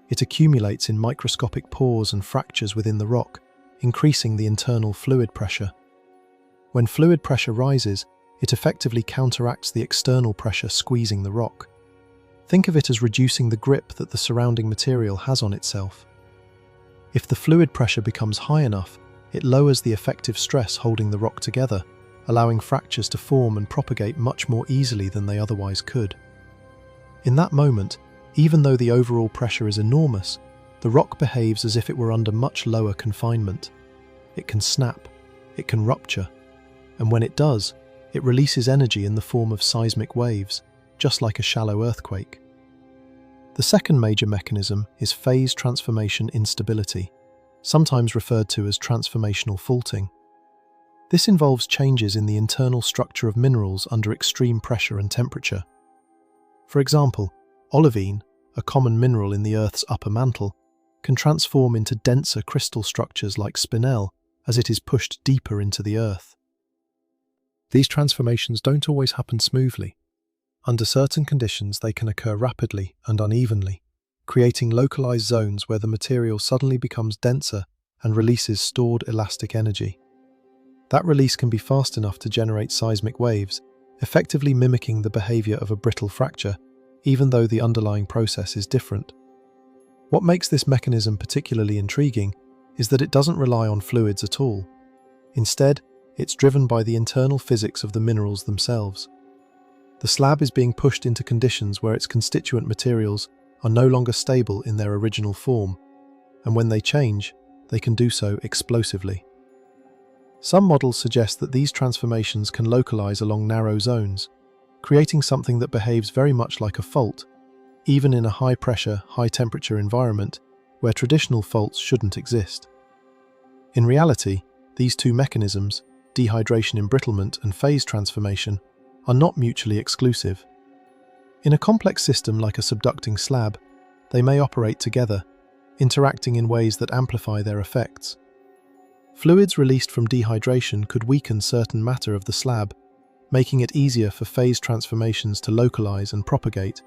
it accumulates in microscopic pores and fractures within the rock, increasing the internal fluid pressure. When fluid pressure rises, it effectively counteracts the external pressure squeezing the rock. Think of it as reducing the grip that the surrounding material has on itself. If the fluid pressure becomes high enough, it lowers the effective stress holding the rock together, allowing fractures to form and propagate much more easily than they otherwise could. In that moment, even though the overall pressure is enormous, the rock behaves as if it were under much lower confinement. It can snap, it can rupture, and when it does, it releases energy in the form of seismic waves, just like a shallow earthquake. The second major mechanism is phase transformation instability, sometimes referred to as transformational faulting. This involves changes in the internal structure of minerals under extreme pressure and temperature. For example, olivine, a common mineral in the Earth's upper mantle, can transform into denser crystal structures like spinel as it is pushed deeper into the Earth. These transformations don't always happen smoothly. Under certain conditions, they can occur rapidly and unevenly, creating localized zones where the material suddenly becomes denser and releases stored elastic energy. That release can be fast enough to generate seismic waves, effectively mimicking the behavior of a brittle fracture, even though the underlying process is different. What makes this mechanism particularly intriguing is that it doesn't rely on fluids at all. Instead, it's driven by the internal physics of the minerals themselves. The slab is being pushed into conditions where its constituent materials are no longer stable in their original form, and when they change, they can do so explosively. Some models suggest that these transformations can localize along narrow zones, creating something that behaves very much like a fault, even in a high-pressure, high-temperature environment where traditional faults shouldn't exist. In reality, these two mechanisms, dehydration embrittlement and phase transformation, are not mutually exclusive. In a complex system like a subducting slab, they may operate together, interacting in ways that amplify their effects. Fluids released from dehydration could weaken certain matter of the slab, making it easier for phase transformations to localize and propagate.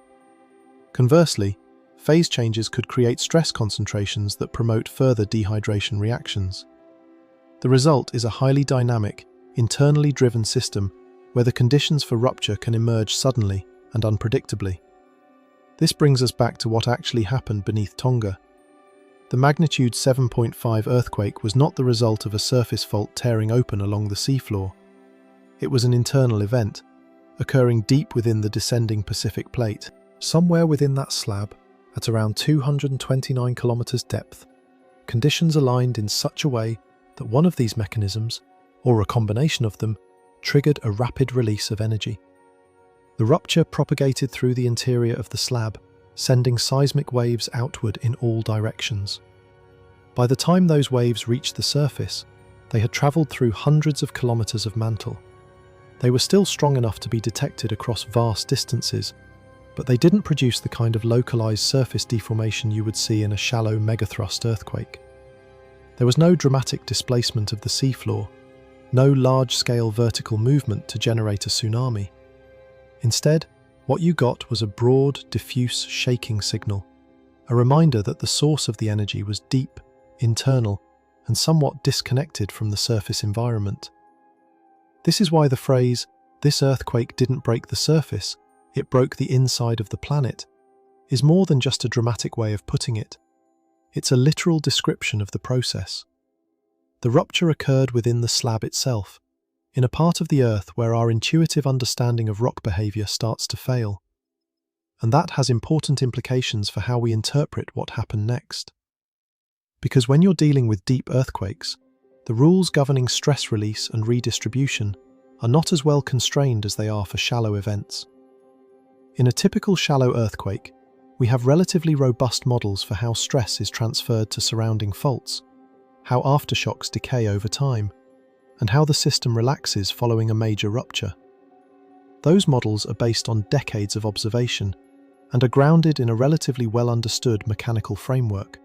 Conversely, phase changes could create stress concentrations that promote further dehydration reactions. The result is a highly dynamic, internally driven system where the conditions for rupture can emerge suddenly and unpredictably. This brings us back to what actually happened beneath Tonga. The magnitude 7.5 earthquake was not the result of a surface fault tearing open along the seafloor. It was an internal event, occurring deep within the descending Pacific plate. Somewhere within that slab, at around 229 kilometers depth, conditions aligned in such a way that one of these mechanisms, or a combination of them, triggered a rapid release of energy. The rupture propagated through the interior of the slab, sending seismic waves outward in all directions. By the time those waves reached the surface, they had travelled through hundreds of kilometers of mantle. They were still strong enough to be detected across vast distances, but they didn't produce the kind of localized surface deformation you would see in a shallow megathrust earthquake. There was no dramatic displacement of the seafloor, no large-scale vertical movement to generate a tsunami. Instead, what you got was a broad, diffuse shaking signal, a reminder that the source of the energy was deep, internal, and somewhat disconnected from the surface environment. This is why the phrase, "this earthquake didn't break the surface, it broke the inside of the planet," is more than just a dramatic way of putting it. It's a literal description of the process. The rupture occurred within the slab itself, in a part of the Earth where our intuitive understanding of rock behavior starts to fail. And that has important implications for how we interpret what happened next. Because when you're dealing with deep earthquakes, the rules governing stress release and redistribution are not as well constrained as they are for shallow events. In a typical shallow earthquake, we have relatively robust models for how stress is transferred to surrounding faults, how aftershocks decay over time, and how the system relaxes following a major rupture. Those models are based on decades of observation and are grounded in a relatively well-understood mechanical framework.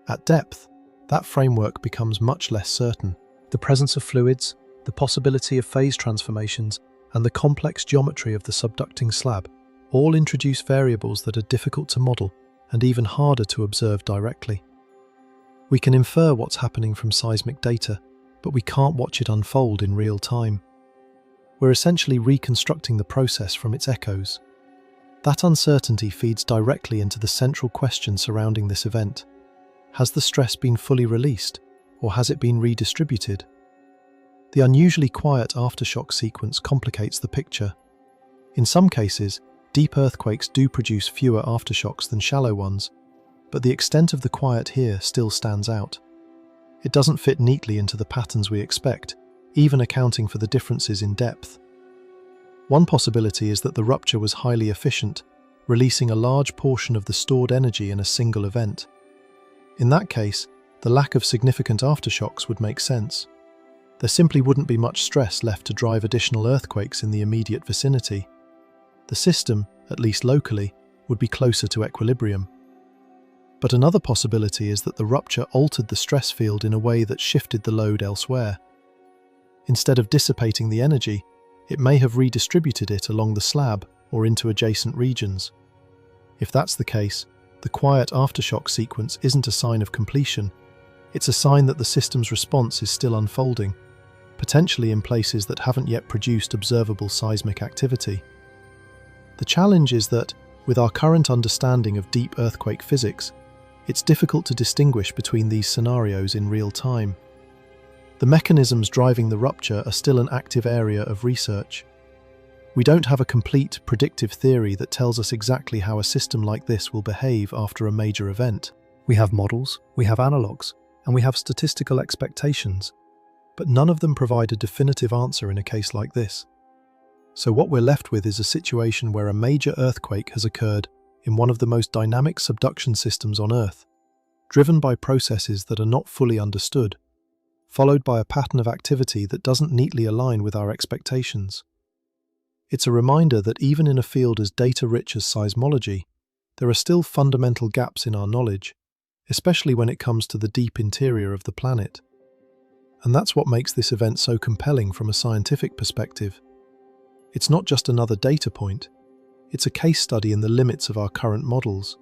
At depth, that framework becomes much less certain. The presence of fluids, the possibility of phase transformations, and the complex geometry of the subducting slab all introduce variables that are difficult to model and even harder to observe directly. We can infer what's happening from seismic data, but we can't watch it unfold in real time. We're essentially reconstructing the process from its echoes. That uncertainty feeds directly into the central question surrounding this event. Has the stress been fully released, or has it been redistributed? The unusually quiet aftershock sequence complicates the picture. In some cases, deep earthquakes do produce fewer aftershocks than shallow ones, but the extent of the quiet here still stands out. It doesn't fit neatly into the patterns we expect, even accounting for the differences in depth. One possibility is that the rupture was highly efficient, releasing a large portion of the stored energy in a single event. In that case, the lack of significant aftershocks would make sense. There simply wouldn't be much stress left to drive additional earthquakes in the immediate vicinity. The system, at least locally, would be closer to equilibrium. But another possibility is that the rupture altered the stress field in a way that shifted the load elsewhere. Instead of dissipating the energy, it may have redistributed it along the slab or into adjacent regions. If that's the case, the quiet aftershock sequence isn't a sign of completion. It's a sign that the system's response is still unfolding, potentially in places that haven't yet produced observable seismic activity. The challenge is that, with our current understanding of deep earthquake physics, it's difficult to distinguish between these scenarios in real time. The mechanisms driving the rupture are still an active area of research. We don't have a complete predictive theory that tells us exactly how a system like this will behave after a major event. We have models, we have analogues, and we have statistical expectations, but none of them provide a definitive answer in a case like this. So what we're left with is a situation where a major earthquake has occurred in one of the most dynamic subduction systems on Earth, driven by processes that are not fully understood, followed by a pattern of activity that doesn't neatly align with our expectations. It's a reminder that even in a field as data-rich as seismology, there are still fundamental gaps in our knowledge, especially when it comes to the deep interior of the planet. And that's what makes this event so compelling from a scientific perspective. It's not just another data point, it's a case study in the limits of our current models,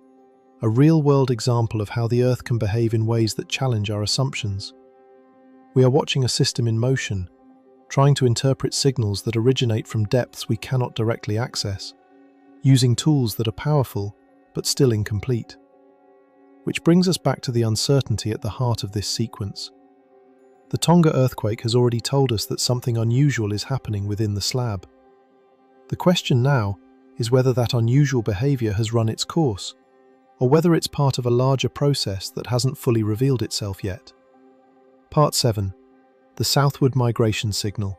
a real-world example of how the Earth can behave in ways that challenge our assumptions. We are watching a system in motion, trying to interpret signals that originate from depths we cannot directly access, using tools that are powerful but still incomplete. Which brings us back to the uncertainty at the heart of this sequence. The Tonga earthquake has already told us that something unusual is happening within the slab. The question now is whether that unusual behavior has run its course, or whether it's part of a larger process that hasn't fully revealed itself yet. Part 7. The southward migration signal.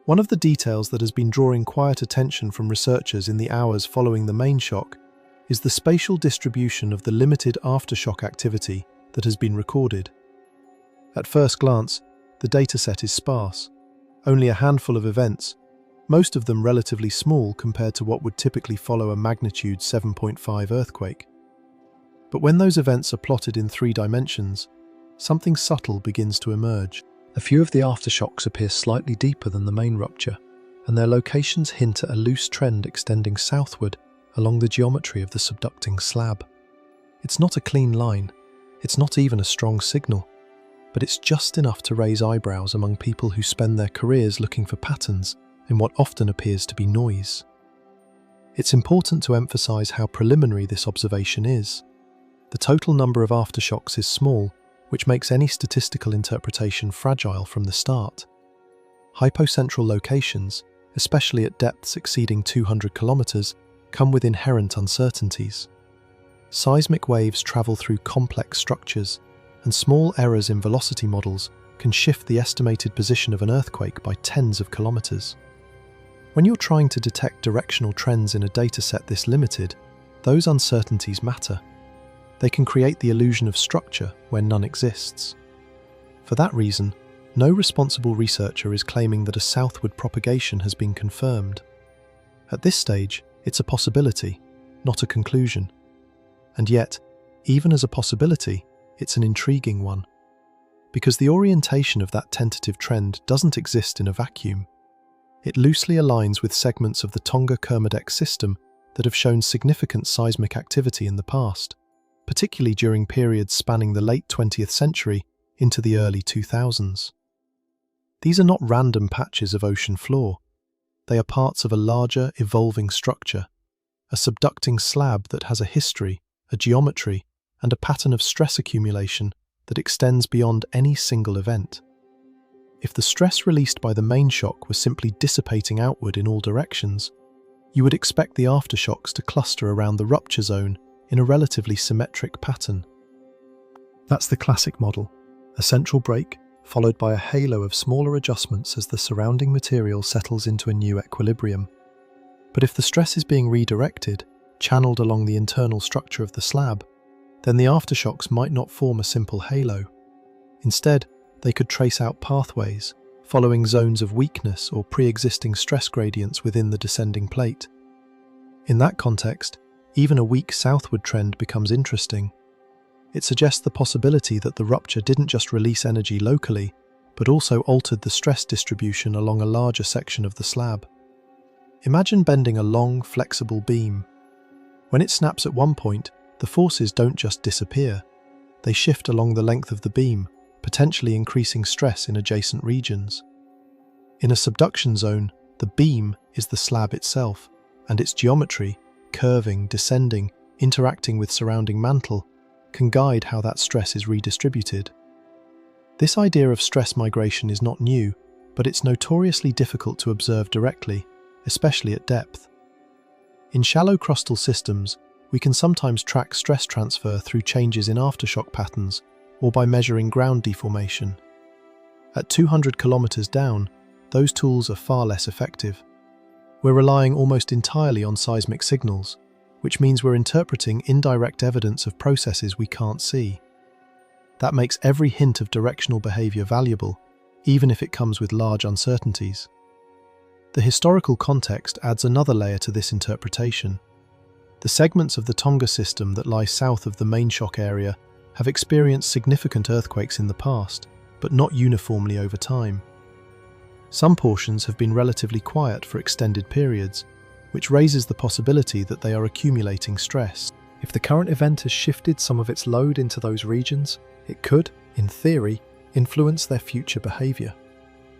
One of the details that has been drawing quiet attention from researchers in the hours following the main shock is the spatial distribution of the limited aftershock activity that has been recorded. At first glance, the dataset is sparse, only a handful of events, most of them relatively small compared to what would typically follow a magnitude 7.5 earthquake. But when those events are plotted in 3 dimensions, something subtle begins to emerge. A few of the aftershocks appear slightly deeper than the main rupture, and their locations hint at a loose trend extending southward along the geometry of the subducting slab. It's not a clean line, it's not even a strong signal, but it's just enough to raise eyebrows among people who spend their careers looking for patterns in what often appears to be noise. It's important to emphasize how preliminary this observation is. The total number of aftershocks is small, which makes any statistical interpretation fragile from the start. Hypocentral locations, especially at depths exceeding 200 kilometers, come with inherent uncertainties. Seismic waves travel through complex structures, and small errors in velocity models can shift the estimated position of an earthquake by tens of kilometers. When you're trying to detect directional trends in a dataset this limited, those uncertainties matter. They can create the illusion of structure where none exists. For that reason, no responsible researcher is claiming that a southward propagation has been confirmed. At this stage, it's a possibility, not a conclusion. And yet, even as a possibility, it's an intriguing one. Because the orientation of that tentative trend doesn't exist in a vacuum. It loosely aligns with segments of the Tonga Kermadec system that have shown significant seismic activity in the past, particularly during periods spanning the late 20th century into the early 2000s. These are not random patches of ocean floor. They are parts of a larger, evolving structure, a subducting slab that has a history, a geometry, and a pattern of stress accumulation that extends beyond any single event. If the stress released by the main shock was simply dissipating outward in all directions, you would expect the aftershocks to cluster around the rupture zone in a relatively symmetric pattern. That's the classic model, a central break followed by a halo of smaller adjustments as the surrounding material settles into a new equilibrium. But if the stress is being redirected, channeled along the internal structure of the slab, then the aftershocks might not form a simple halo. Instead, they could trace out pathways, following zones of weakness or pre-existing stress gradients within the descending plate. In that context, even a weak southward trend becomes interesting. It suggests the possibility that the rupture didn't just release energy locally, but also altered the stress distribution along a larger section of the slab. Imagine bending a long, flexible beam. When it snaps at one point, the forces don't just disappear. They shift along the length of the beam, potentially increasing stress in adjacent regions. In a subduction zone, the beam is the slab itself, and its geometry, curving, descending, interacting with surrounding mantle, can guide how that stress is redistributed. This idea of stress migration is not new, but it's notoriously difficult to observe directly, especially at depth. In shallow crustal systems, we can sometimes track stress transfer through changes in aftershock patterns or by measuring ground deformation. At 200 kilometers down, those tools are far less effective. We're relying almost entirely on seismic signals, which means we're interpreting indirect evidence of processes we can't see. That makes every hint of directional behavior valuable, even if it comes with large uncertainties. The historical context adds another layer to this interpretation. The segments of the Tonga system that lie south of the main shock area have experienced significant earthquakes in the past, but not uniformly over time. Some portions have been relatively quiet for extended periods, which raises the possibility that they are accumulating stress. If the current event has shifted some of its load into those regions, it could, in theory, influence their future behavior.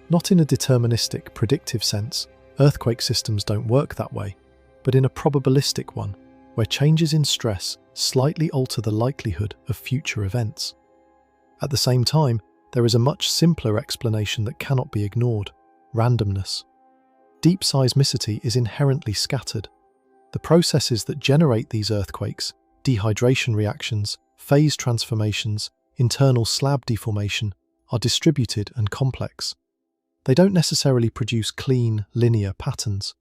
Not in a deterministic, predictive sense, earthquake systems don't work that way, but in a probabilistic one, where changes in stress slightly alter the likelihood of future events. At the same time, there is a much simpler explanation that cannot be ignored: randomness. Deep seismicity is inherently scattered. The processes that generate these earthquakes, dehydration reactions, phase transformations, internal slab deformation, are distributed and complex. They don't necessarily produce clean, linear patterns.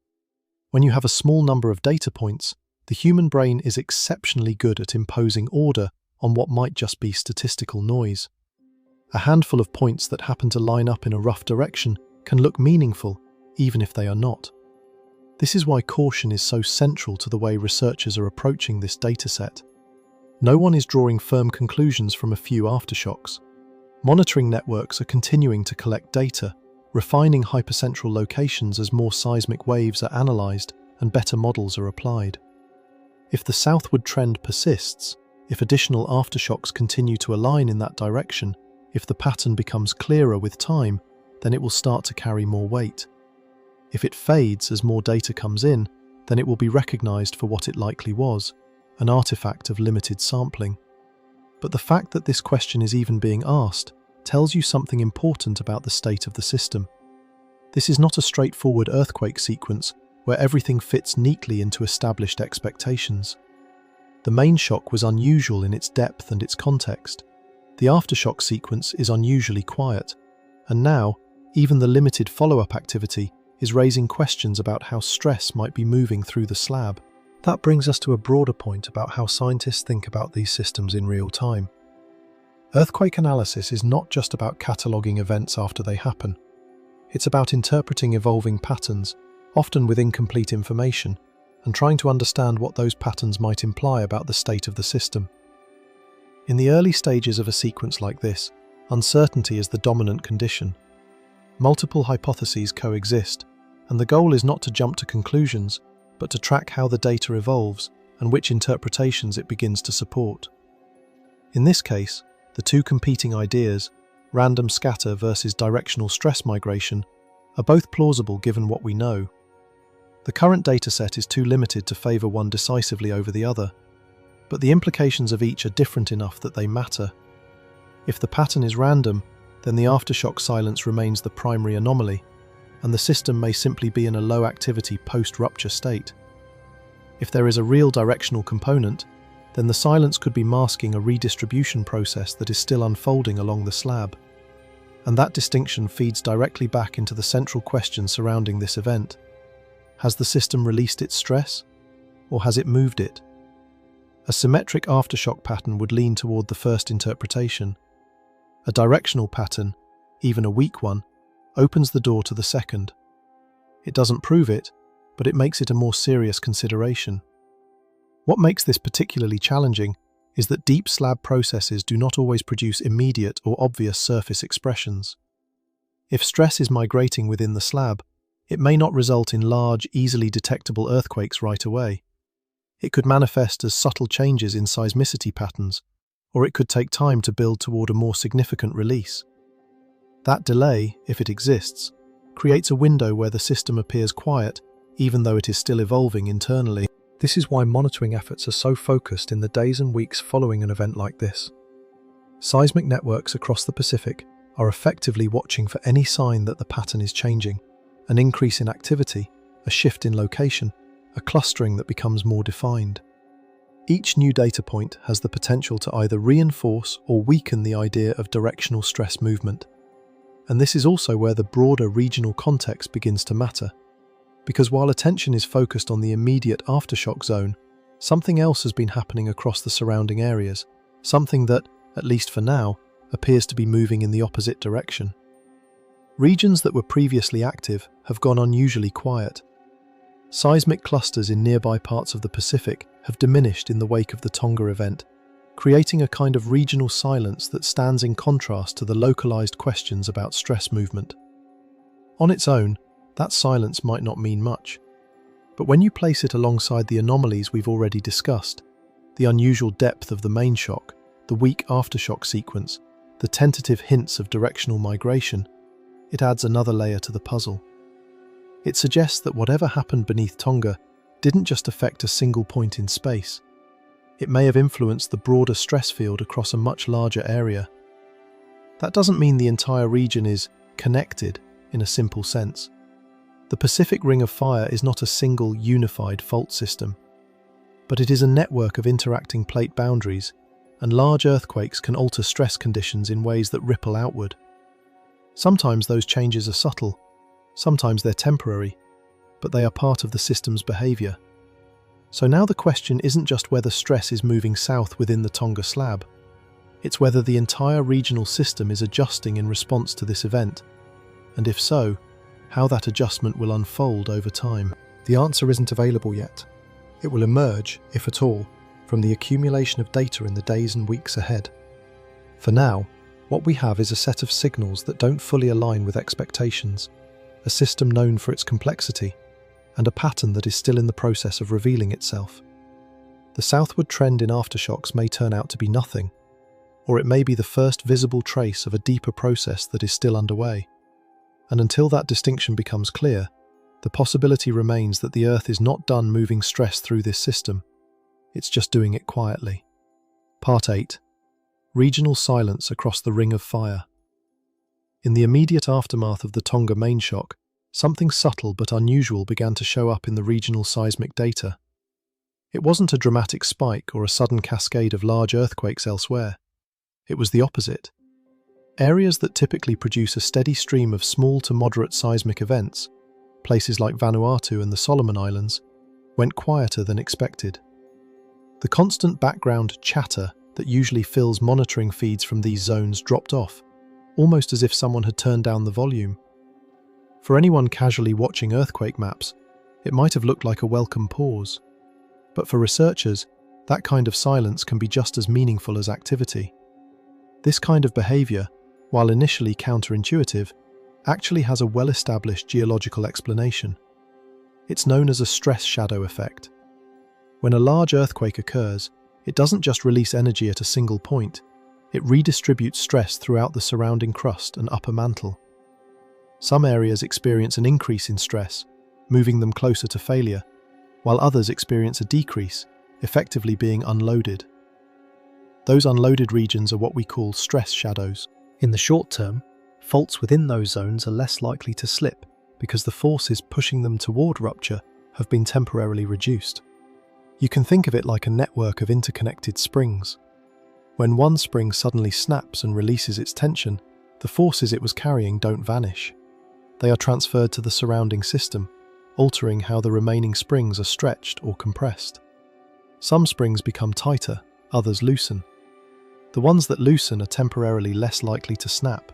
When you have a small number of data points, the human brain is exceptionally good at imposing order on what might just be statistical noise. A handful of points that happen to line up in a rough direction can look meaningful, even if they are not. This is why caution is so central to the way researchers are approaching this dataset. No one is drawing firm conclusions from a few aftershocks. Monitoring networks are continuing to collect data, refining hypercentral locations as more seismic waves are analysed and better models are applied. If the southward trend persists, if additional aftershocks continue to align in that direction, if the pattern becomes clearer with time, then it will start to carry more weight. If it fades as more data comes in, then it will be recognised for what it likely was, an artifact of limited sampling. But the fact that this question is even being asked tells you something important about the state of the system. This is not a straightforward earthquake sequence where everything fits neatly into established expectations. The main shock was unusual in its depth and its context. The aftershock sequence is unusually quiet, and now, even the limited follow-up activity is raising questions about how stress might be moving through the slab. That brings us to a broader point about how scientists think about these systems in real time. Earthquake analysis is not just about cataloguing events after they happen. It's about interpreting evolving patterns, often with incomplete information, and trying to understand what those patterns might imply about the state of the system. In the early stages of a sequence like this, uncertainty is the dominant condition. Multiple hypotheses coexist, and the goal is not to jump to conclusions, but to track how the data evolves and which interpretations it begins to support. In this case, the two competing ideas, random scatter versus directional stress migration, are both plausible given what we know. The current dataset is too limited to favour one decisively over the other, but the implications of each are different enough that they matter. If the pattern is random, then the aftershock silence remains the primary anomaly, and the system may simply be in a low-activity post-rupture state. If there is a real directional component, then the silence could be masking a redistribution process that is still unfolding along the slab. And that distinction feeds directly back into the central question surrounding this event. Has the system released its stress, or has it moved it? A symmetric aftershock pattern would lean toward the first interpretation. A directional pattern, even a weak one, opens the door to the second. It doesn't prove it, but it makes it a more serious consideration. What makes this particularly challenging is that deep slab processes do not always produce immediate or obvious surface expressions. If stress is migrating within the slab, it may not result in large, easily detectable earthquakes right away. It could manifest as subtle changes in seismicity patterns, or it could take time to build toward a more significant release. That delay, if it exists, creates a window where the system appears quiet, even though it is still evolving internally. This is why monitoring efforts are so focused in the days and weeks following an event like this. Seismic networks across the Pacific are effectively watching for any sign that the pattern is changing, an increase in activity, a shift in location, a clustering that becomes more defined. Each new data point has the potential to either reinforce or weaken the idea of directional stress movement. And this is also where the broader regional context begins to matter. Because while attention is focused on the immediate aftershock zone, something else has been happening across the surrounding areas, something that, at least for now, appears to be moving in the opposite direction. Regions that were previously active have gone unusually quiet. Seismic clusters in nearby parts of the Pacific have diminished in the wake of the Tonga event, creating a kind of regional silence that stands in contrast to the localized questions about stress movement. On its own, that silence might not mean much. But when you place it alongside the anomalies we've already discussed, the unusual depth of the main shock, the weak aftershock sequence, the tentative hints of directional migration, it adds another layer to the puzzle. It suggests that whatever happened beneath Tonga didn't just affect a single point in space. It may have influenced the broader stress field across a much larger area. That doesn't mean the entire region is connected in a simple sense. The Pacific Ring of Fire is not a single, unified fault system, but it is a network of interacting plate boundaries, and large earthquakes can alter stress conditions in ways that ripple outward. Sometimes those changes are subtle, sometimes they're temporary, but they are part of the system's behavior. So now the question isn't just whether stress is moving south within the Tonga slab, it's whether the entire regional system is adjusting in response to this event, and if so, how that adjustment will unfold over time. The answer isn't available yet. It will emerge, if at all, from the accumulation of data in the days and weeks ahead. For now, what we have is a set of signals that don't fully align with expectations, a system known for its complexity, and a pattern that is still in the process of revealing itself. The southward trend in aftershocks may turn out to be nothing, or it may be the first visible trace of a deeper process that is still underway. And until that distinction becomes clear, the possibility remains that the Earth is not done moving stress through this system, it's just doing it quietly. Part 8. Regional silence across the Ring of Fire. In the immediate aftermath of the Tonga main shock, something subtle but unusual began to show up in the regional seismic data. It wasn't a dramatic spike or a sudden cascade of large earthquakes elsewhere. It was the opposite. Areas that typically produce a steady stream of small to moderate seismic events, places like Vanuatu and the Solomon Islands, went quieter than expected. The constant background chatter that usually fills monitoring feeds from these zones dropped off, almost as if someone had turned down the volume. For anyone casually watching earthquake maps, it might have looked like a welcome pause. But for researchers, that kind of silence can be just as meaningful as activity. This kind of behavior, while initially counterintuitive, actually has a well-established geological explanation. It's known as a stress shadow effect. When a large earthquake occurs, it doesn't just release energy at a single point, it redistributes stress throughout the surrounding crust and upper mantle. Some areas experience an increase in stress, moving them closer to failure, while others experience a decrease, effectively being unloaded. Those unloaded regions are what we call stress shadows. In the short term, faults within those zones are less likely to slip because the forces pushing them toward rupture have been temporarily reduced. You can think of it like a network of interconnected springs. When one spring suddenly snaps and releases its tension, the forces it was carrying don't vanish. They are transferred to the surrounding system, altering how the remaining springs are stretched or compressed. Some springs become tighter, others loosen. The ones that loosen are temporarily less likely to snap.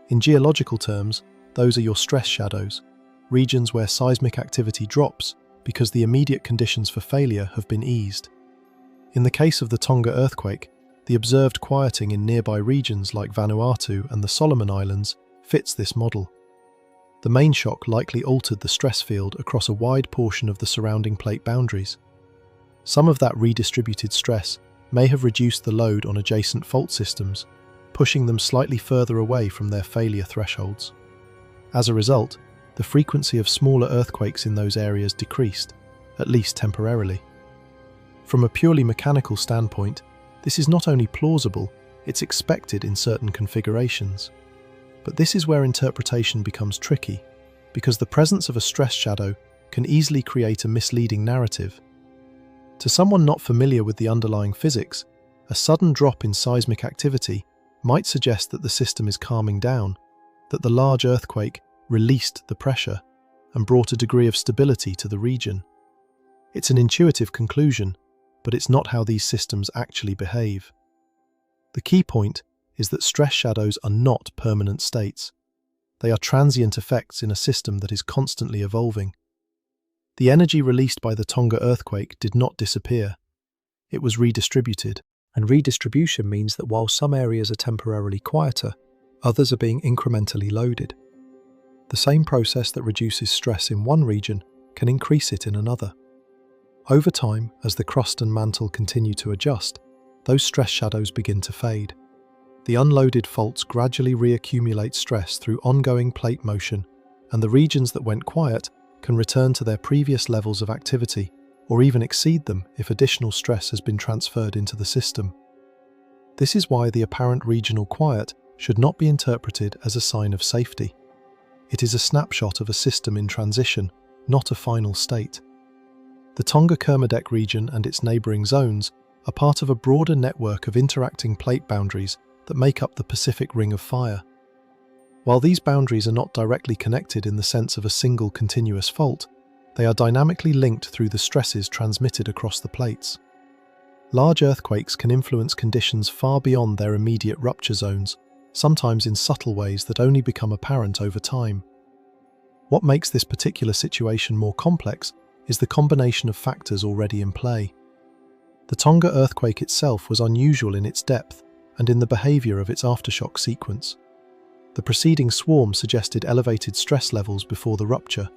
In geological terms, those are your stress shadows, regions where seismic activity drops because the immediate conditions for failure have been eased. In the case of the Tonga earthquake, the observed quieting in nearby regions like Vanuatu and the Solomon Islands fits this model. The main shock likely altered the stress field across a wide portion of the surrounding plate boundaries. Some of that redistributed stress may have reduced the load on adjacent fault systems, pushing them slightly further away from their failure thresholds. As a result, the frequency of smaller earthquakes in those areas decreased, at least temporarily. From a purely mechanical standpoint, this is not only plausible, it's expected in certain configurations. But this is where interpretation becomes tricky, because the presence of a stress shadow can easily create a misleading narrative. To someone not familiar with the underlying physics, a sudden drop in seismic activity might suggest that the system is calming down, that the large earthquake released the pressure and brought a degree of stability to the region. It's an intuitive conclusion, but it's not how these systems actually behave. The key point is that stress shadows are not permanent states. They are transient effects in a system that is constantly evolving. The energy released by the Tonga earthquake did not disappear. It was redistributed. And redistribution means that while some areas are temporarily quieter, others are being incrementally loaded. The same process that reduces stress in one region can increase it in another. Over time, as the crust and mantle continue to adjust, those stress shadows begin to fade. The unloaded faults gradually reaccumulate stress through ongoing plate motion, and the regions that went quiet can return to their previous levels of activity, or even exceed them if additional stress has been transferred into the system. This is why the apparent regional quiet should not be interpreted as a sign of safety. It is a snapshot of a system in transition, not a final state. The Tonga Kermadec region and its neighbouring zones are part of a broader network of interacting plate boundaries that make up the Pacific Ring of Fire. While these boundaries are not directly connected in the sense of a single continuous fault, they are dynamically linked through the stresses transmitted across the plates. Large earthquakes can influence conditions far beyond their immediate rupture zones, sometimes in subtle ways that only become apparent over time. What makes this particular situation more complex is the combination of factors already in play. The Tonga earthquake itself was unusual in its depth and in the behaviour of its aftershock sequence. The preceding swarm suggested elevated stress levels before the rupture,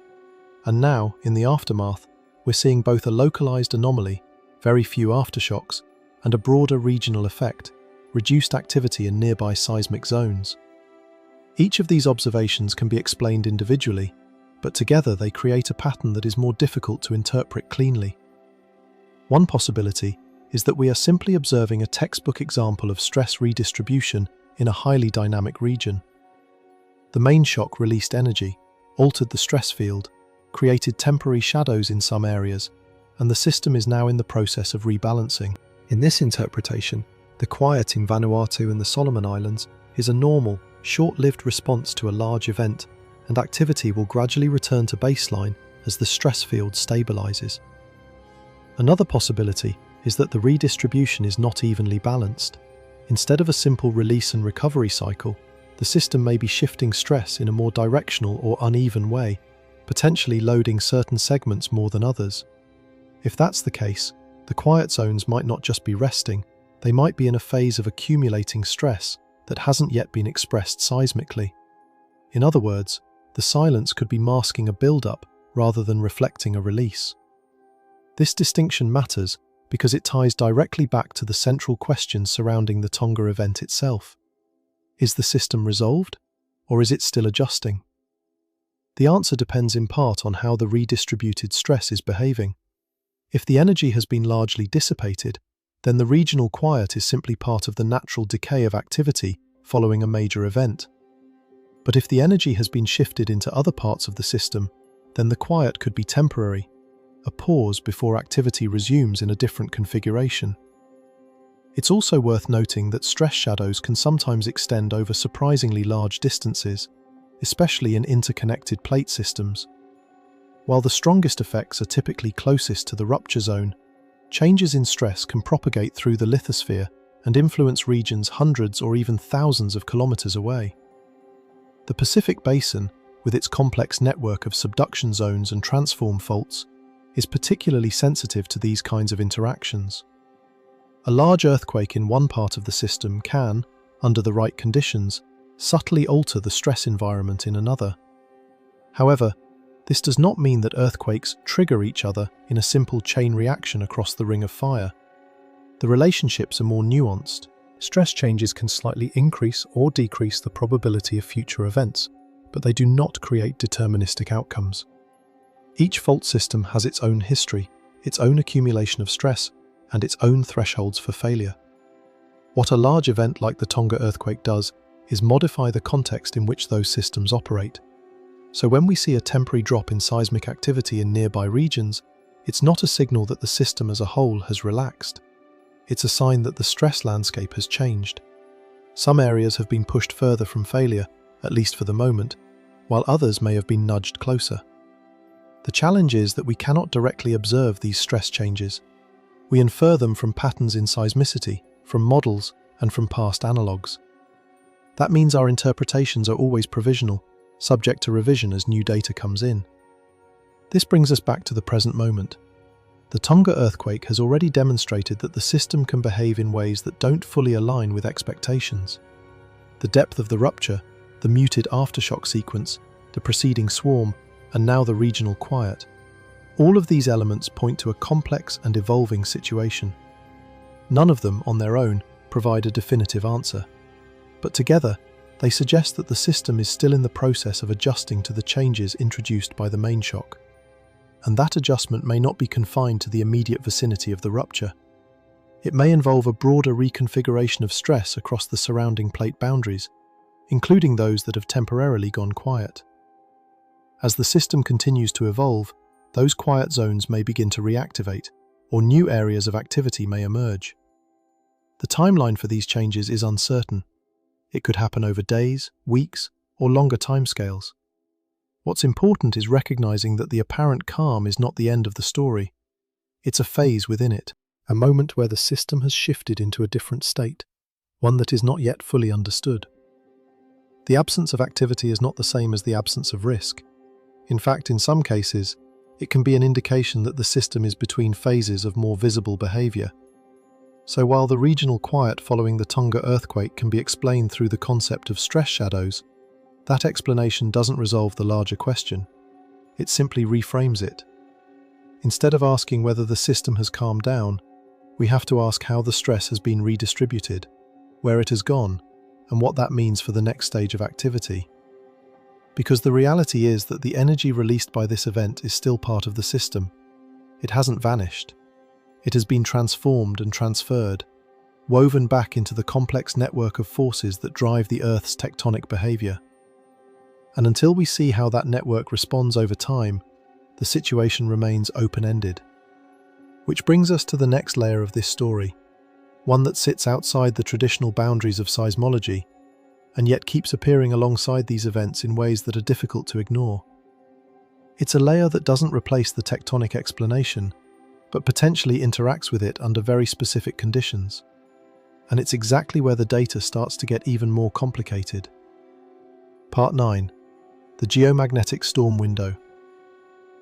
and now, in the aftermath, we're seeing both a localised anomaly, very few aftershocks, and a broader regional effect, reduced activity in nearby seismic zones. Each of these observations can be explained individually, but together they create a pattern that is more difficult to interpret cleanly. One possibility is that we are simply observing a textbook example of stress redistribution in a highly dynamic region. The main shock released energy, altered the stress field, created temporary shadows in some areas, and the system is now in the process of rebalancing. In this interpretation, the quiet in Vanuatu and the Solomon Islands is a normal, short-lived response to a large event, and activity will gradually return to baseline as the stress field stabilizes. Another possibility is that the redistribution is not evenly balanced. Instead of a simple release and recovery cycle, the system may be shifting stress in a more directional or uneven way, potentially loading certain segments more than others. If that's the case, the quiet zones might not just be resting, they might be in a phase of accumulating stress that hasn't yet been expressed seismically. In other words, the silence could be masking a build-up rather than reflecting a release. This distinction matters because it ties directly back to the central questions surrounding the Tonga event itself. Is the system resolved, or is it still adjusting? The answer depends in part on how the redistributed stress is behaving. If the energy has been largely dissipated, then the regional quiet is simply part of the natural decay of activity following a major event. But if the energy has been shifted into other parts of the system, then the quiet could be temporary, a pause before activity resumes in a different configuration. It's also worth noting that stress shadows can sometimes extend over surprisingly large distances, especially in interconnected plate systems. While the strongest effects are typically closest to the rupture zone, changes in stress can propagate through the lithosphere and influence regions hundreds or even thousands of kilometers away. The Pacific Basin, with its complex network of subduction zones and transform faults, is particularly sensitive to these kinds of interactions. A large earthquake in one part of the system can, under the right conditions, subtly alter the stress environment in another. However, this does not mean that earthquakes trigger each other in a simple chain reaction across the ring of fire. The relationships are more nuanced. Stress changes can slightly increase or decrease the probability of future events, but they do not create deterministic outcomes. Each fault system has its own history, its own accumulation of stress, and its own thresholds for failure. What a large event like the Tonga earthquake does is modify the context in which those systems operate. So when we see a temporary drop in seismic activity in nearby regions, it's not a signal that the system as a whole has relaxed. It's a sign that the stress landscape has changed. Some areas have been pushed further from failure, at least for the moment, while others may have been nudged closer. The challenge is that we cannot directly observe these stress changes. We infer them from patterns in seismicity, from models, and from past analogues. That means our interpretations are always provisional, subject to revision as new data comes in. This brings us back to the present moment. The Tonga earthquake has already demonstrated that the system can behave in ways that don't fully align with expectations. The depth of the rupture, the muted aftershock sequence, the preceding swarm, and now the regional quiet. All of these elements point to a complex and evolving situation. None of them, on their own, provide a definitive answer. But together, they suggest that the system is still in the process of adjusting to the changes introduced by the main shock. And that adjustment may not be confined to the immediate vicinity of the rupture. It may involve a broader reconfiguration of stress across the surrounding plate boundaries, including those that have temporarily gone quiet. As the system continues to evolve, those quiet zones may begin to reactivate, or new areas of activity may emerge. The timeline for these changes is uncertain. It could happen over days, weeks, or longer timescales. What's important is recognizing that the apparent calm is not the end of the story. It's a phase within it, a moment where the system has shifted into a different state, one that is not yet fully understood. The absence of activity is not the same as the absence of risk. In fact, in some cases, it can be an indication that the system is between phases of more visible behavior. So while the regional quiet following the Tonga earthquake can be explained through the concept of stress shadows, that explanation doesn't resolve the larger question. It simply reframes it. Instead of asking whether the system has calmed down, we have to ask how the stress has been redistributed, where it has gone, and what that means for the next stage of activity. Because the reality is that the energy released by this event is still part of the system. It hasn't vanished. It has been transformed and transferred, woven back into the complex network of forces that drive the Earth's tectonic behavior. And until we see how that network responds over time, the situation remains open-ended. Which brings us to the next layer of this story, one that sits outside the traditional boundaries of seismology, and yet keeps appearing alongside these events in ways that are difficult to ignore. It's a layer that doesn't replace the tectonic explanation, but potentially interacts with it under very specific conditions. And it's exactly where the data starts to get even more complicated. Part 9. The geomagnetic storm window.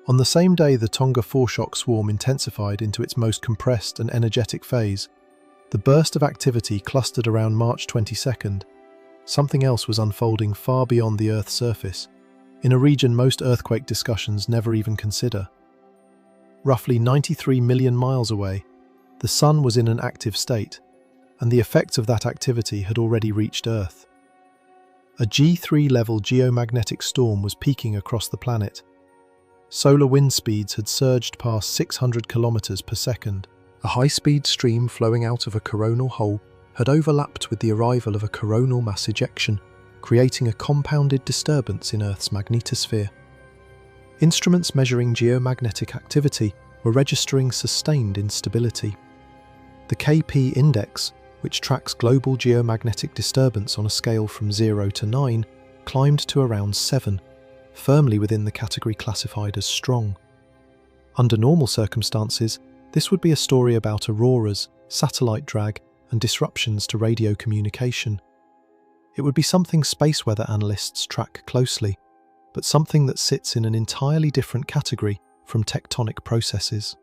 On the same day the Tonga foreshock swarm intensified into its most compressed and energetic phase, the burst of activity clustered around March 22nd. Something else was unfolding far beyond the Earth's surface, in a region most earthquake discussions never even consider. Roughly 93 million miles away, the Sun was in an active state, and the effects of that activity had already reached Earth. A G3-level geomagnetic storm was peaking across the planet. Solar wind speeds had surged past 600 kilometers per second. A high-speed stream flowing out of a coronal hole had overlapped with the arrival of a coronal mass ejection, creating a compounded disturbance in Earth's magnetosphere. Instruments measuring geomagnetic activity were registering sustained instability. The KP index, which tracks global geomagnetic disturbance on a scale from 0 to 9, climbed to around 7, firmly within the category classified as strong. Under normal circumstances, this would be a story about auroras, satellite drag, and disruptions to radio communication. It would be something space weather analysts track closely, but something that sits in an entirely different category from tectonic processes.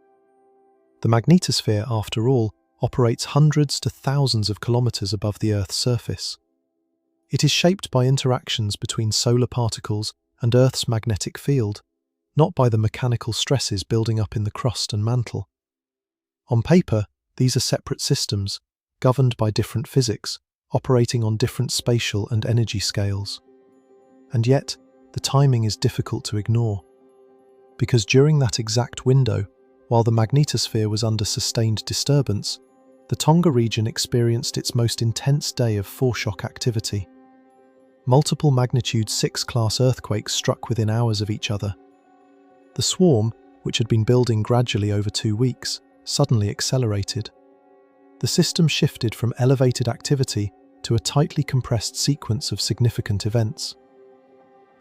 The magnetosphere, after all, operates hundreds to thousands of kilometers above the Earth's surface. It is shaped by interactions between solar particles and Earth's magnetic field, not by the mechanical stresses building up in the crust and mantle. On paper, these are separate systems, governed by different physics, operating on different spatial and energy scales. And yet, the timing is difficult to ignore. Because during that exact window, while the magnetosphere was under sustained disturbance, the Tonga region experienced its most intense day of foreshock activity. Multiple magnitude 6 class earthquakes struck within hours of each other. The swarm, which had been building gradually over 2 weeks, suddenly accelerated. The system shifted from elevated activity to a tightly compressed sequence of significant events.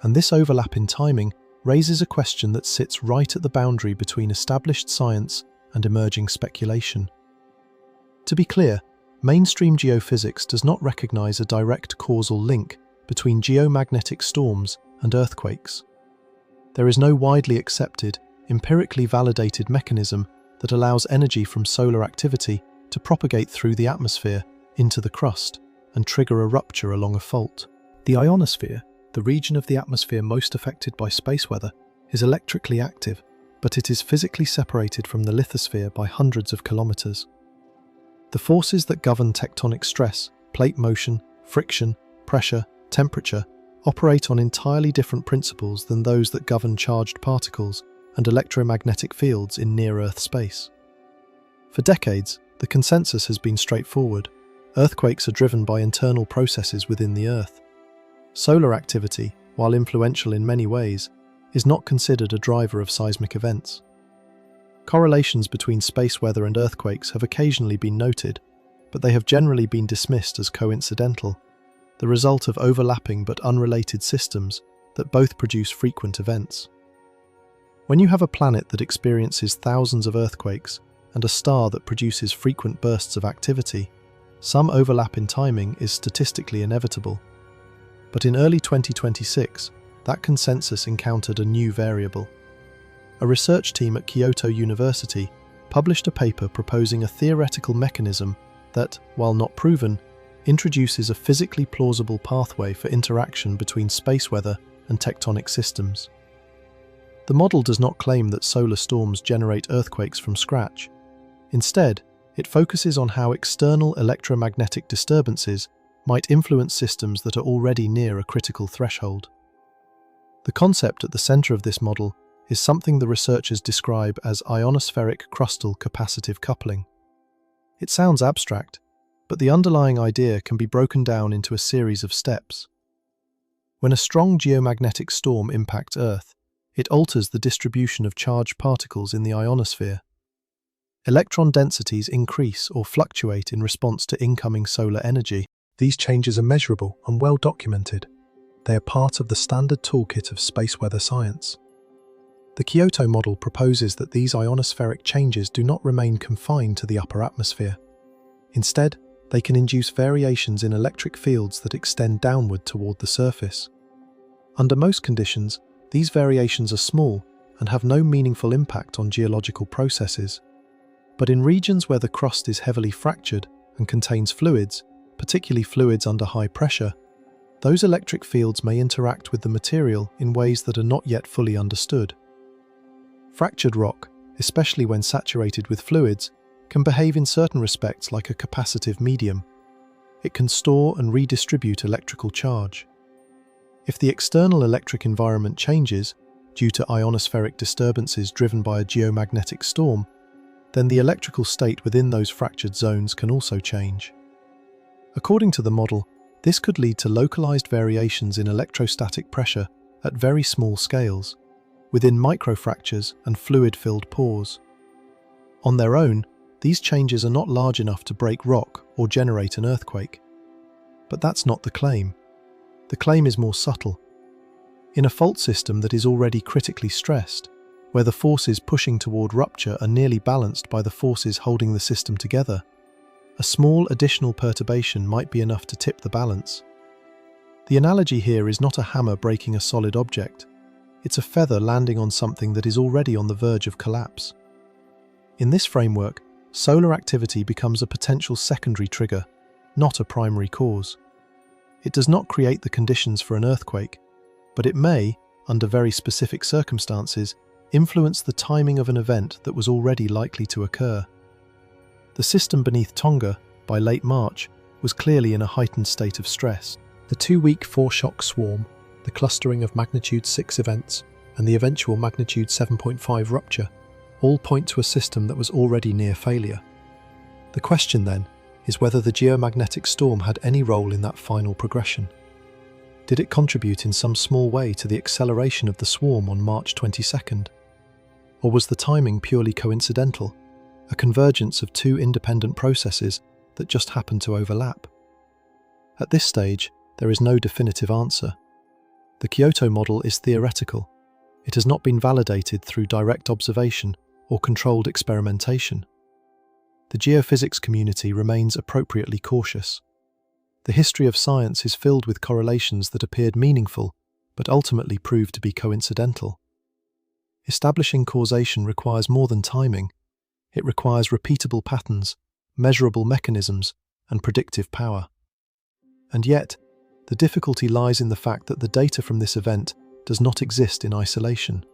And this overlap in timing raises a question that sits right at the boundary between established science and emerging speculation. To be clear, mainstream geophysics does not recognize a direct causal link between geomagnetic storms and earthquakes. There is no widely accepted, empirically validated mechanism that allows energy from solar activity to propagate through the atmosphere into the crust and trigger a rupture along a fault. The ionosphere, the region of the atmosphere most affected by space weather, is electrically active, but it is physically separated from the lithosphere by hundreds of kilometers. The forces that govern tectonic stress, plate motion, friction, pressure, temperature, operate on entirely different principles than those that govern charged particles and electromagnetic fields in near-Earth space. For decades, the consensus has been straightforward. Earthquakes are driven by internal processes within the Earth. Solar activity, while influential in many ways, is not considered a driver of seismic events. Correlations between space weather and earthquakes have occasionally been noted, but they have generally been dismissed as coincidental, the result of overlapping but unrelated systems that both produce frequent events. When you have a planet that experiences thousands of earthquakes and a star that produces frequent bursts of activity, some overlap in timing is statistically inevitable. But in early 2026, that consensus encountered a new variable. A research team at Kyoto University published a paper proposing a theoretical mechanism that, while not proven, introduces a physically plausible pathway for interaction between space weather and tectonic systems. The model does not claim that solar storms generate earthquakes from scratch. Instead, it focuses on how external electromagnetic disturbances might influence systems that are already near a critical threshold. The concept at the center of this model is something the researchers describe as ionospheric crustal capacitive coupling. It sounds abstract, but the underlying idea can be broken down into a series of steps. When a strong geomagnetic storm impacts Earth, it alters the distribution of charged particles in the ionosphere. Electron densities increase or fluctuate in response to incoming solar energy. These changes are measurable and well documented. They are part of the standard toolkit of space weather science. The Kyoto model proposes that these ionospheric changes do not remain confined to the upper atmosphere. Instead, they can induce variations in electric fields that extend downward toward the surface. Under most conditions, these variations are small and have no meaningful impact on geological processes. But in regions where the crust is heavily fractured and contains fluids, particularly fluids under high pressure, those electric fields may interact with the material in ways that are not yet fully understood. Fractured rock, especially when saturated with fluids, can behave in certain respects like a capacitive medium. It can store and redistribute electrical charge. If the external electric environment changes, due to ionospheric disturbances driven by a geomagnetic storm, then the electrical state within those fractured zones can also change. According to the model, this could lead to localized variations in electrostatic pressure at very small scales, within microfractures and fluid-filled pores. On their own, these changes are not large enough to break rock or generate an earthquake. But that's not the claim. The claim is more subtle. In a fault system that is already critically stressed, where the forces pushing toward rupture are nearly balanced by the forces holding the system together, a small additional perturbation might be enough to tip the balance. The analogy here is not a hammer breaking a solid object, It's a feather landing on something that is already on the verge of collapse. In this framework, solar activity becomes a potential secondary trigger, not a primary cause. It does not create the conditions for an earthquake, but it may, under very specific circumstances, influence the timing of an event that was already likely to occur. The system beneath Tonga, by late March, was clearly in a heightened state of stress. The 2-week foreshock swarm, the clustering of magnitude 6 events, and the eventual magnitude 7.5 rupture all point to a system that was already near failure. The question then is whether the geomagnetic storm had any role in that final progression. Did it contribute in some small way to the acceleration of the swarm on March 22nd? Or was the timing purely coincidental, a convergence of two independent processes that just happened to overlap? At this stage, there is no definitive answer. The Kyoto model is theoretical. It has not been validated through direct observation or controlled experimentation. The geophysics community remains appropriately cautious. The history of science is filled with correlations that appeared meaningful, but ultimately proved to be coincidental. Establishing causation requires more than timing. It requires repeatable patterns, measurable mechanisms, and predictive power. And yet, the difficulty lies in the fact that the data from this event does not exist in isolation.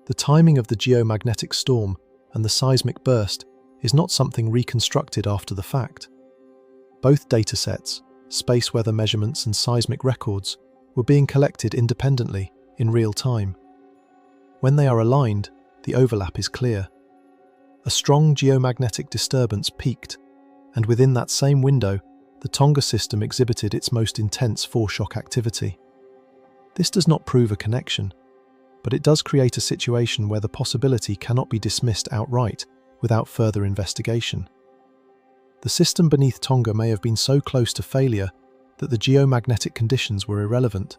The timing of the geomagnetic storm and the seismic burst is not something reconstructed after the fact. Both datasets, space weather measurements and seismic records, were being collected independently, in real time. When they are aligned, the overlap is clear. A strong geomagnetic disturbance peaked, and within that same window, the Tonga system exhibited its most intense foreshock activity. This does not prove a connection, but it does create a situation where the possibility cannot be dismissed outright without further investigation. The system beneath Tonga may have been so close to failure that the geomagnetic conditions were irrelevant.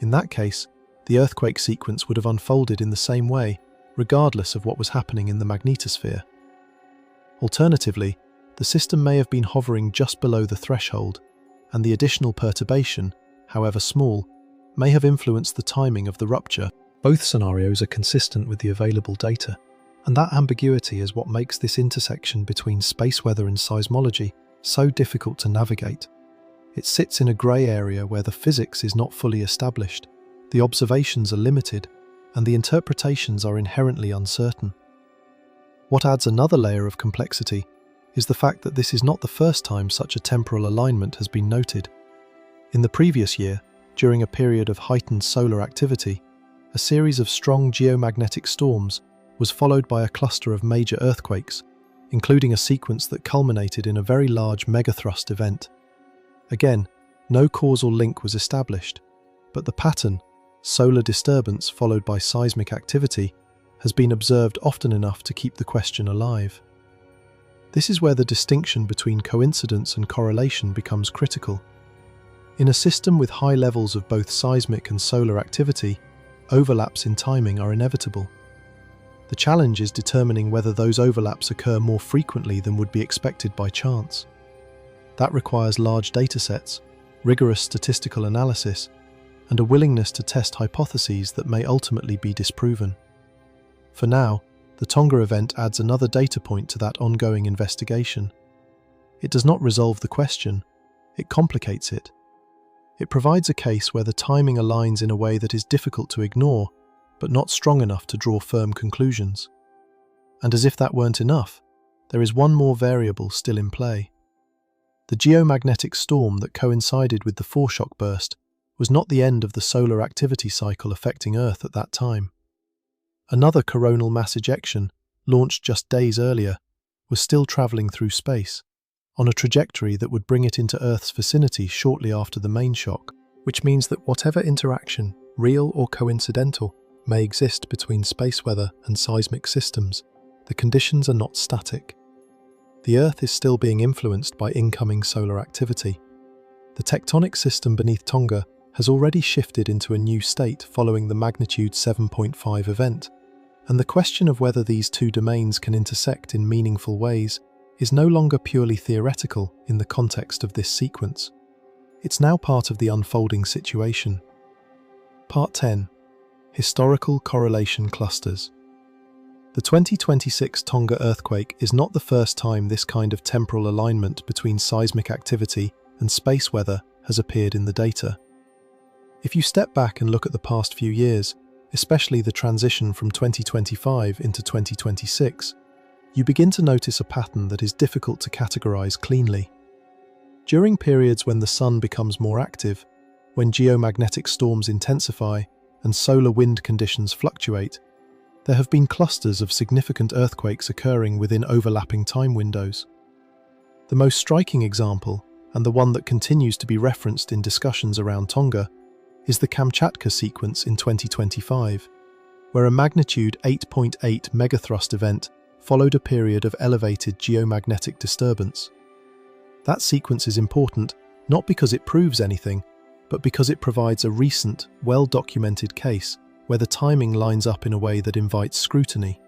In that case, the earthquake sequence would have unfolded in the same way, regardless of what was happening in the magnetosphere. Alternatively, the system may have been hovering just below the threshold, and the additional perturbation, however small, may have influenced the timing of the rupture. Both scenarios are consistent with the available data, and that ambiguity is what makes this intersection between space weather and seismology so difficult to navigate. It sits in a grey area where the physics is not fully established, the observations are limited, and the interpretations are inherently uncertain. What adds another layer of complexity is the fact that this is not the first time such a temporal alignment has been noted. In the previous year, during a period of heightened solar activity, a series of strong geomagnetic storms was followed by a cluster of major earthquakes, including a sequence that culminated in a very large megathrust event. Again, no causal link was established, but the pattern, solar disturbance followed by seismic activity, has been observed often enough to keep the question alive. This is where the distinction between coincidence and correlation becomes critical. In a system with high levels of both seismic and solar activity, overlaps in timing are inevitable. The challenge is determining whether those overlaps occur more frequently than would be expected by chance. That requires large datasets, rigorous statistical analysis, and a willingness to test hypotheses that may ultimately be disproven. For now, the Tonga event adds another data point to that ongoing investigation. It does not resolve the question, it complicates it. It provides a case where the timing aligns in a way that is difficult to ignore, but not strong enough to draw firm conclusions. And as if that weren't enough, there is one more variable still in play. The geomagnetic storm that coincided with the foreshock burst was not the end of the solar activity cycle affecting Earth at that time. Another coronal mass ejection, launched just days earlier, was still travelling through space, on a trajectory that would bring it into Earth's vicinity shortly after the main shock, which means that whatever interaction, real or coincidental, may exist between space weather and seismic systems, the conditions are not static. The Earth is still being influenced by incoming solar activity. The tectonic system beneath Tonga has already shifted into a new state following the magnitude 7.5 event, and the question of whether these two domains can intersect in meaningful ways is no longer purely theoretical in the context of this sequence. It's now part of the unfolding situation. Part 10. Historical correlation clusters. The 2026 Tonga earthquake is not the first time this kind of temporal alignment between seismic activity and space weather has appeared in the data. If you step back and look at the past few years, especially the transition from 2025 into 2026, you begin to notice a pattern that is difficult to categorize cleanly. During periods when the sun becomes more active, when geomagnetic storms intensify and solar wind conditions fluctuate, there have been clusters of significant earthquakes occurring within overlapping time windows. The most striking example, and the one that continues to be referenced in discussions around Tonga, is the Kamchatka sequence in 2025, where a magnitude 8.8 megathrust event followed a period of elevated geomagnetic disturbance. That sequence is important not because it proves anything, but because it provides a recent, well-documented case where the timing lines up in a way that invites scrutiny.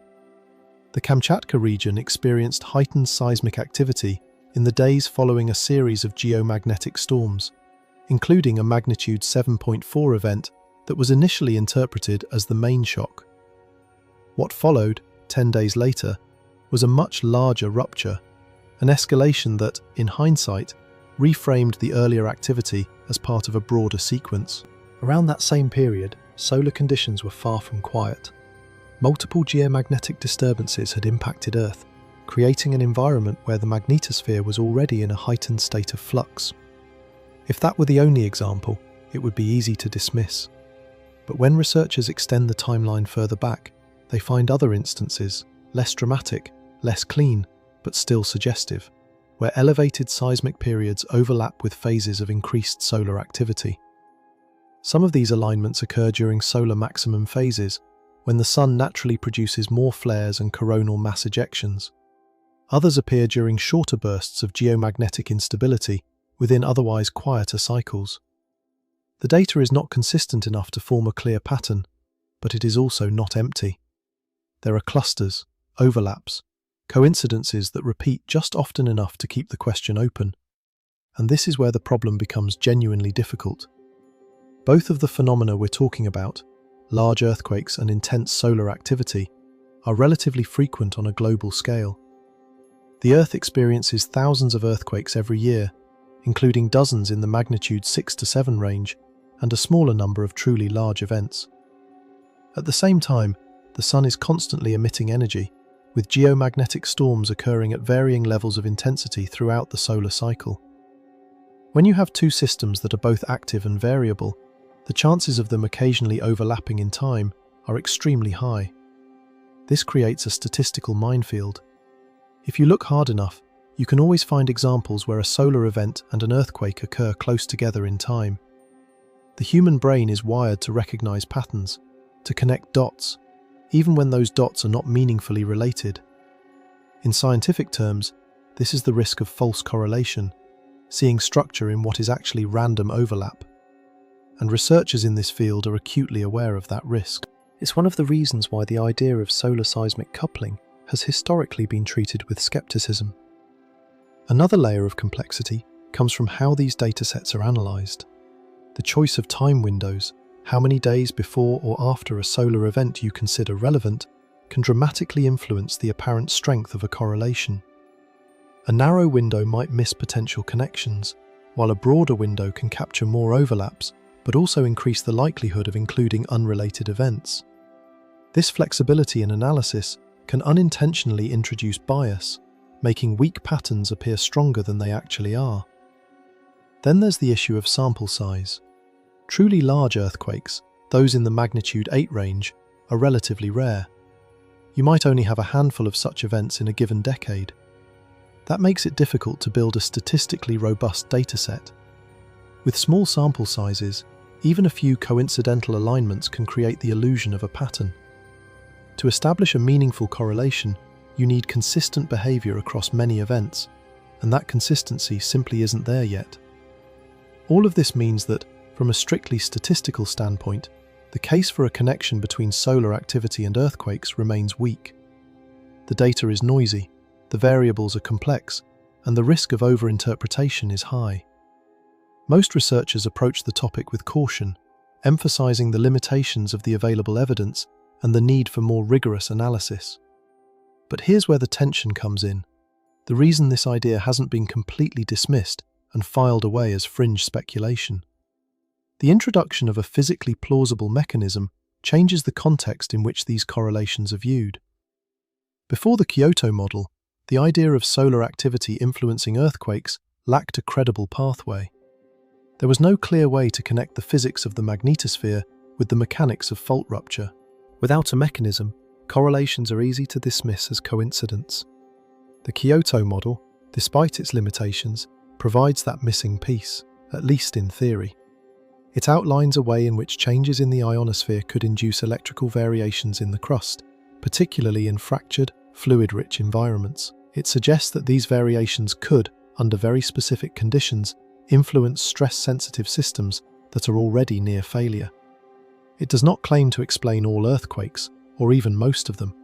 The Kamchatka region experienced heightened seismic activity in the days following a series of geomagnetic storms, including a magnitude 7.4 event that was initially interpreted as the main shock. What followed, 10 days later, was a much larger rupture, an escalation that, in hindsight, reframed the earlier activity as part of a broader sequence. Around that same period, solar conditions were far from quiet. Multiple geomagnetic disturbances had impacted Earth, creating an environment where the magnetosphere was already in a heightened state of flux. If that were the only example, it would be easy to dismiss. But when researchers extend the timeline further back, they find other instances, less dramatic, less clean, but still suggestive, where elevated seismic periods overlap with phases of increased solar activity. Some of these alignments occur during solar maximum phases, when the sun naturally produces more flares and coronal mass ejections. Others appear during shorter bursts of geomagnetic instability within otherwise quieter cycles. The data is not consistent enough to form a clear pattern, but it is also not empty. There are clusters, overlaps, coincidences that repeat just often enough to keep the question open. And this is where the problem becomes genuinely difficult. Both of the phenomena we're talking about, large earthquakes and intense solar activity, are relatively frequent on a global scale. The Earth experiences thousands of earthquakes every year, including dozens in the magnitude 6 to 7 range, and a smaller number of truly large events. At the same time, the sun is constantly emitting energy, with geomagnetic storms occurring at varying levels of intensity throughout the solar cycle. When you have two systems that are both active and variable, the chances of them occasionally overlapping in time are extremely high. This creates a statistical minefield. If you look hard enough, you can always find examples where a solar event and an earthquake occur close together in time. The human brain is wired to recognize patterns, to connect dots, even when those dots are not meaningfully related. In scientific terms, this is the risk of false correlation, seeing structure in what is actually random overlap. And researchers in this field are acutely aware of that risk. It's one of the reasons why the idea of solar seismic coupling has historically been treated with skepticism. Another layer of complexity comes from how these datasets are analysed. The choice of time windows, how many days before or after a solar event you consider relevant, can dramatically influence the apparent strength of a correlation. A narrow window might miss potential connections, while a broader window can capture more overlaps, but also increase the likelihood of including unrelated events. This flexibility in analysis can unintentionally introduce bias, making weak patterns appear stronger than they actually are. Then there's the issue of sample size. Truly large earthquakes, those in the magnitude 8 range, are relatively rare. You might only have a handful of such events in a given decade. That makes it difficult to build a statistically robust dataset. With small sample sizes, even a few coincidental alignments can create the illusion of a pattern. To establish a meaningful correlation, you need consistent behavior across many events, and that consistency simply isn't there yet. All of this means that, from a strictly statistical standpoint, the case for a connection between solar activity and earthquakes remains weak. The data is noisy, the variables are complex, and the risk of overinterpretation is high. Most researchers approach the topic with caution, emphasizing the limitations of the available evidence and the need for more rigorous analysis. But here's where the tension comes in. The reason this idea hasn't been completely dismissed and filed away as fringe speculation. The introduction of a physically plausible mechanism changes the context in which these correlations are viewed. Before the Kyoto model, the idea of solar activity influencing earthquakes lacked a credible pathway. There was no clear way to connect the physics of the magnetosphere with the mechanics of fault rupture. Without a mechanism, correlations are easy to dismiss as coincidence. The Kyoto model, despite its limitations, provides that missing piece, at least in theory. It outlines a way in which changes in the ionosphere could induce electrical variations in the crust, particularly in fractured, fluid-rich environments. It suggests that these variations could, under very specific conditions, influence stress-sensitive systems that are already near failure. It does not claim to explain all earthquakes, or even most of them.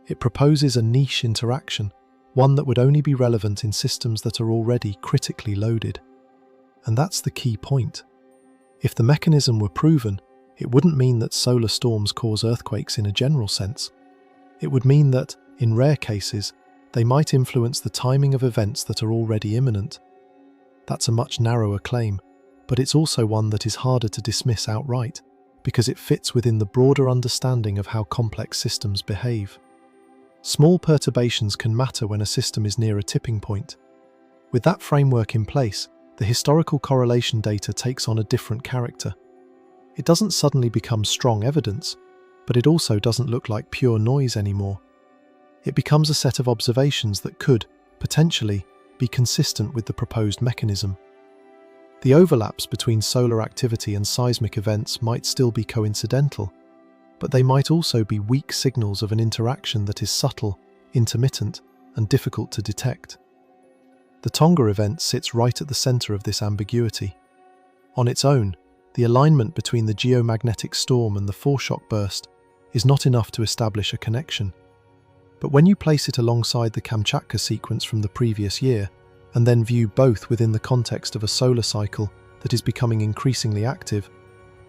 It proposes a niche interaction, one that would only be relevant in systems that are already critically loaded. And that's the key point. If the mechanism were proven, it wouldn't mean that solar storms cause earthquakes in a general sense. It would mean that, in rare cases, they might influence the timing of events that are already imminent. That's a much narrower claim, but it's also one that is harder to dismiss outright, because it fits within the broader understanding of how complex systems behave. Small perturbations can matter when a system is near a tipping point. With that framework in place, the historical correlation data takes on a different character. It doesn't suddenly become strong evidence, but it also doesn't look like pure noise anymore. It becomes a set of observations that could, potentially, be consistent with the proposed mechanism. The overlaps between solar activity and seismic events might still be coincidental, but they might also be weak signals of an interaction that is subtle, intermittent, and difficult to detect. The Tonga event sits right at the center of this ambiguity. On its own, the alignment between the geomagnetic storm and the foreshock burst is not enough to establish a connection. But when you place it alongside the Kamchatka sequence from the previous year, and then view both within the context of a solar cycle that is becoming increasingly active,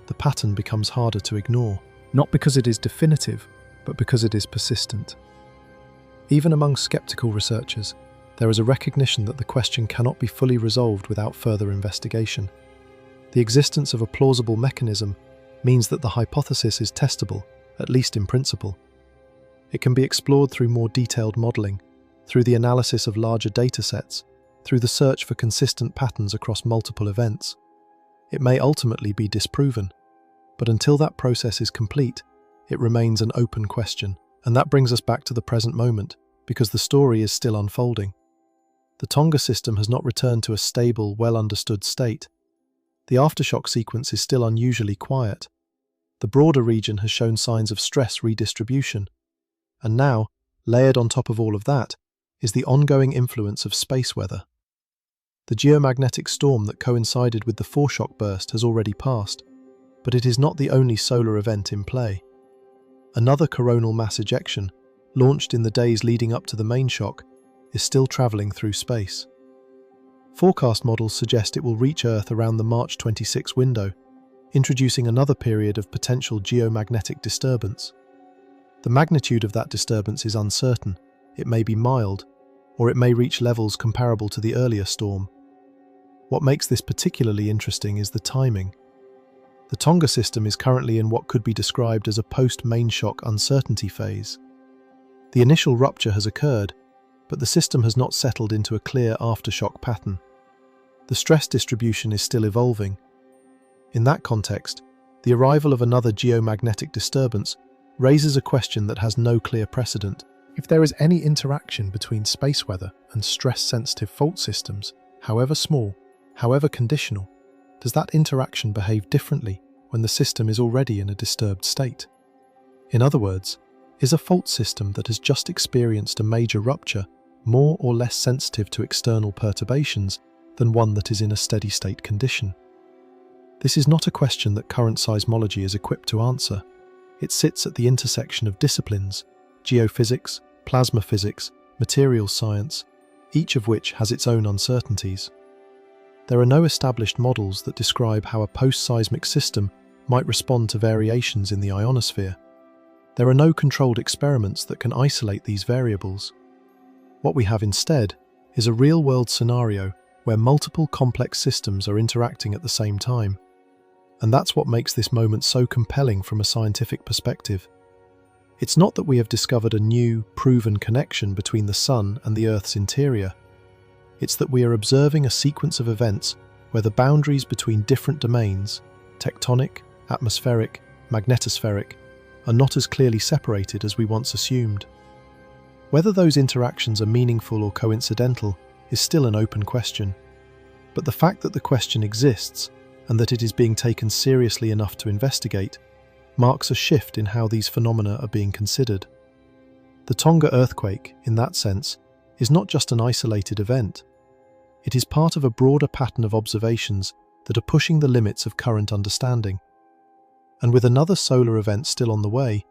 the pattern becomes harder to ignore. Not because it is definitive, but because it is persistent. Even among skeptical researchers, there is a recognition that the question cannot be fully resolved without further investigation. The existence of a plausible mechanism means that the hypothesis is testable, at least in principle. It can be explored through more detailed modelling, through the analysis of larger datasets, through the search for consistent patterns across multiple events. It may ultimately be disproven, but until that process is complete, it remains an open question. And that brings us back to the present moment, because the story is still unfolding. The Tonga system has not returned to a stable, well-understood state. The aftershock sequence is still unusually quiet. The broader region has shown signs of stress redistribution. And now, layered on top of all of that, is the ongoing influence of space weather. The geomagnetic storm that coincided with the foreshock burst has already passed, but it is not the only solar event in play. Another coronal mass ejection, launched in the days leading up to the main shock, is still travelling through space. Forecast models suggest it will reach Earth around the March 26 window, introducing another period of potential geomagnetic disturbance. The magnitude of that disturbance is uncertain. It may be mild, or it may reach levels comparable to the earlier storm. What makes this particularly interesting is the timing. The Tonga system is currently in what could be described as a post-main shock uncertainty phase. The initial rupture has occurred, but the system has not settled into a clear aftershock pattern. The stress distribution is still evolving. In that context, the arrival of another geomagnetic disturbance raises a question that has no clear precedent. If there is any interaction between space weather and stress-sensitive fault systems, however small, however conditional, does that interaction behave differently when the system is already in a disturbed state? In other words, is a fault system that has just experienced a major rupture more or less sensitive to external perturbations than one that is in a steady-state condition? This is not a question that current seismology is equipped to answer. It sits at the intersection of disciplines, geophysics, plasma physics, materials science, each of which has its own uncertainties. There are no established models that describe how a post-seismic system might respond to variations in the ionosphere. There are no controlled experiments that can isolate these variables. What we have instead is a real-world scenario where multiple complex systems are interacting at the same time. And that's what makes this moment so compelling from a scientific perspective. It's not that we have discovered a new, proven connection between the Sun and the Earth's interior. It's that we are observing a sequence of events where the boundaries between different domains, tectonic, atmospheric, magnetospheric, are not as clearly separated as we once assumed. Whether those interactions are meaningful or coincidental is still an open question. But the fact that the question exists and that it is being taken seriously enough to investigate marks a shift in how these phenomena are being considered. The Tonga earthquake, in that sense, is not just an isolated event. It is part of a broader pattern of observations that are pushing the limits of current understanding. And with another solar event still on the way,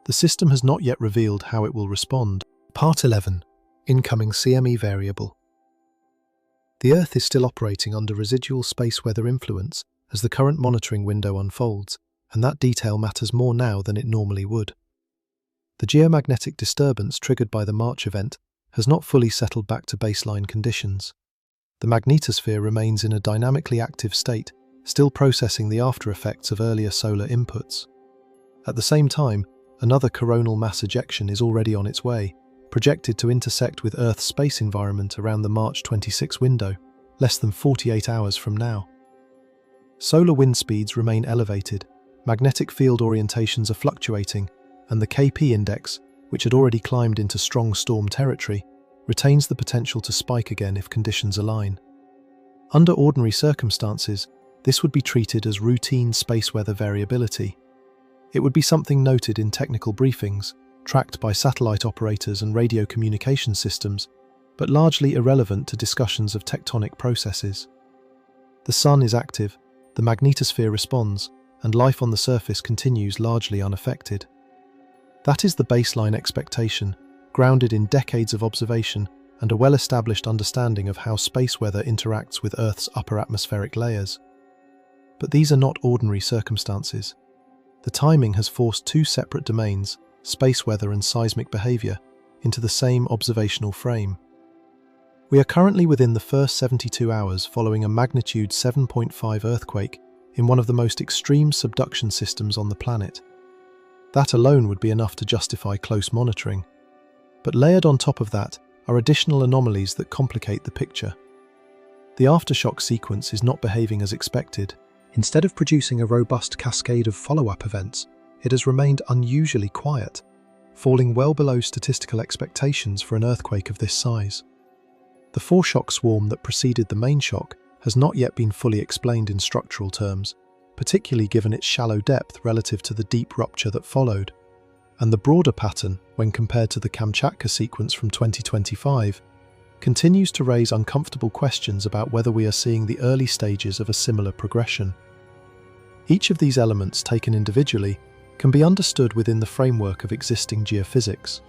the system has not yet revealed how it will respond. Part 11. Incoming CME variable. The Earth is still operating under residual space weather influence as the current monitoring window unfolds, and that detail matters more now than it normally would. The geomagnetic disturbance triggered by the March event has not fully settled back to baseline conditions. The magnetosphere remains in a dynamically active state, still processing the after-effects of earlier solar inputs. At the same time, another coronal mass ejection is already on its way, projected to intersect with Earth's space environment around the March 26 window, less than 48 hours from now. Solar wind speeds remain elevated, magnetic field orientations are fluctuating, and the KP index, which had already climbed into strong storm territory, retains the potential to spike again if conditions align. Under ordinary circumstances, this would be treated as routine space weather variability. It would be something noted in technical briefings, tracked by satellite operators and radio communication systems, but largely irrelevant to discussions of tectonic processes. The Sun is active, the magnetosphere responds, and life on the surface continues largely unaffected. That is the baseline expectation, grounded in decades of observation and a well-established understanding of how space weather interacts with Earth's upper atmospheric layers. But these are not ordinary circumstances. The timing has forced two separate domains, space weather and seismic behavior, into the same observational frame. We are currently within the first 72 hours following a magnitude 7.5 earthquake in one of the most extreme subduction systems on the planet. That alone would be enough to justify close monitoring. But layered on top of that are additional anomalies that complicate the picture. The aftershock sequence is not behaving as expected. Instead of producing a robust cascade of follow-up events, it has remained unusually quiet, falling well below statistical expectations for an earthquake of this size. The foreshock swarm that preceded the main shock has not yet been fully explained in structural terms, particularly given its shallow depth relative to the deep rupture that followed. And the broader pattern, when compared to the Kamchatka sequence from 2025, continues to raise uncomfortable questions about whether we are seeing the early stages of a similar progression. Each of these elements, taken individually, can be understood within the framework of existing geophysics.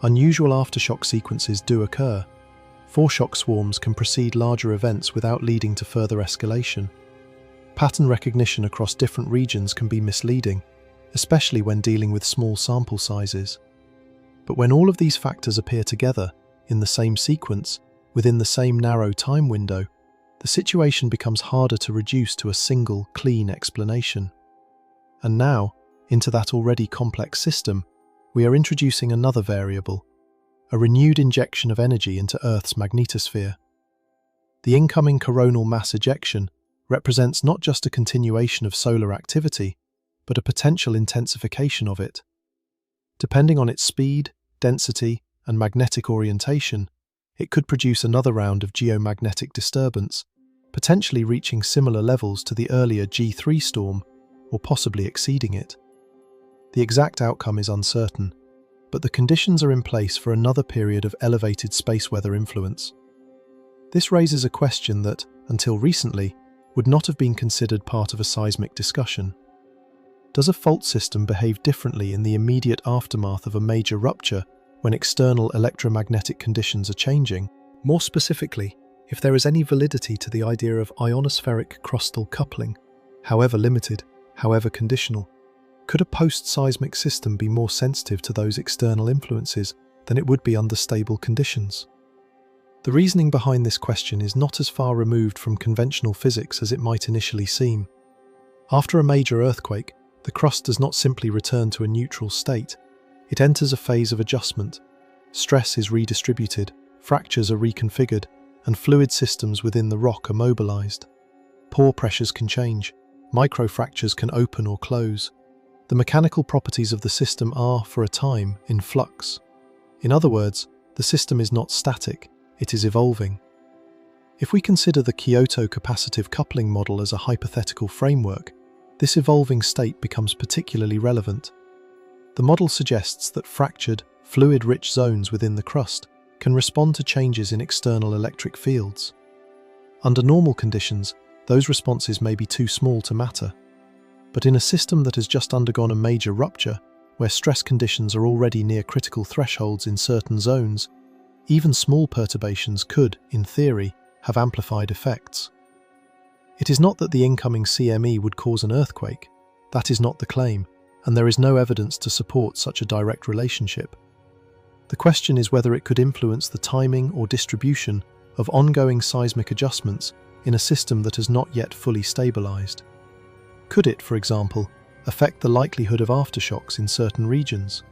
Unusual aftershock sequences do occur. Foreshock swarms can precede larger events without leading to further escalation. Pattern recognition across different regions can be misleading, especially when dealing with small sample sizes. But when all of these factors appear together, in the same sequence, within the same narrow time window, the situation becomes harder to reduce to a single, clean explanation. And now, into that already complex system, we are introducing another variable, a renewed injection of energy into Earth's magnetosphere. The incoming coronal mass ejection represents not just a continuation of solar activity, but a potential intensification of it. Depending on its speed, density, and magnetic orientation, it could produce another round of geomagnetic disturbance, potentially reaching similar levels to the earlier G3 storm, or possibly exceeding it. The exact outcome is uncertain, but the conditions are in place for another period of elevated space weather influence. This raises a question that, until recently, would not have been considered part of a seismic discussion. Does a fault system behave differently in the immediate aftermath of a major rupture when external electromagnetic conditions are changing? More specifically, if there is any validity to the idea of ionospheric crustal coupling, however limited, however conditional. Could a post-seismic system be more sensitive to those external influences than it would be under stable conditions? The reasoning behind this question is not as far removed from conventional physics as it might initially seem. After a major earthquake, the crust does not simply return to a neutral state. It enters a phase of adjustment. Stress is redistributed, fractures are reconfigured, and fluid systems within the rock are mobilized. Pore pressures can change, microfractures can open or close. The mechanical properties of the system are, for a time, in flux. In other words, the system is not static, it is evolving. If we consider the Kyoto capacitive coupling model as a hypothetical framework, this evolving state becomes particularly relevant. The model suggests that fractured, fluid-rich zones within the crust can respond to changes in external electric fields. Under normal conditions, those responses may be too small to matter. But in a system that has just undergone a major rupture, where stress conditions are already near critical thresholds in certain zones, even small perturbations could, in theory, have amplified effects. It is not that the incoming CME would cause an earthquake. That is not the claim, and there is no evidence to support such a direct relationship. The question is whether it could influence the timing or distribution of ongoing seismic adjustments in a system that has not yet fully stabilized. Could it, for example, affect the likelihood of aftershocks in certain regions?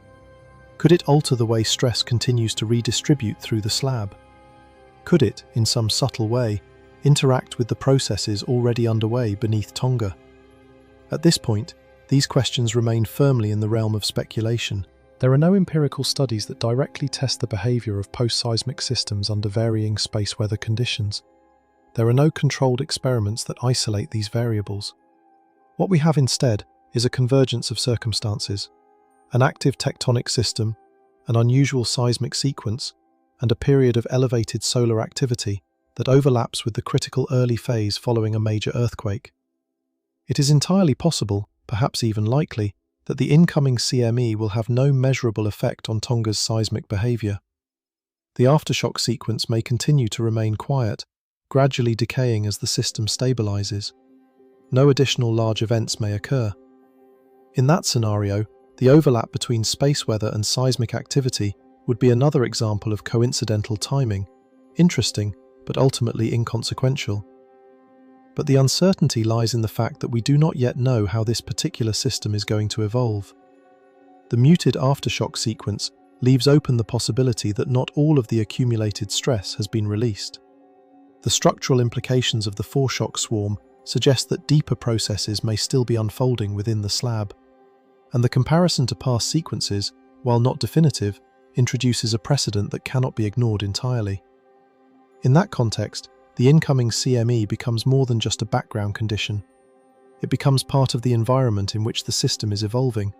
Could it alter the way stress continues to redistribute through the slab? Could it, in some subtle way, interact with the processes already underway beneath Tonga? At this point, these questions remain firmly in the realm of speculation. There are no empirical studies that directly test the behavior of post-seismic systems under varying space weather conditions. There are no controlled experiments that isolate these variables. What we have instead is a convergence of circumstances, an active tectonic system, an unusual seismic sequence, and a period of elevated solar activity that overlaps with the critical early phase following a major earthquake. It is entirely possible, perhaps even likely, that the incoming CME will have no measurable effect on Tonga's seismic behavior. The aftershock sequence may continue to remain quiet, gradually decaying as the system stabilizes. No additional large events may occur. In that scenario, the overlap between space weather and seismic activity would be another example of coincidental timing, interesting, but ultimately inconsequential. But the uncertainty lies in the fact that we do not yet know how this particular system is going to evolve. The muted aftershock sequence leaves open the possibility that not all of the accumulated stress has been released. The structural implications of the foreshock swarm suggest that deeper processes may still be unfolding within the slab, and the comparison to past sequences, while not definitive, introduces a precedent that cannot be ignored entirely. In that context, the incoming CME becomes more than just a background condition. It becomes part of the environment in which the system is evolving.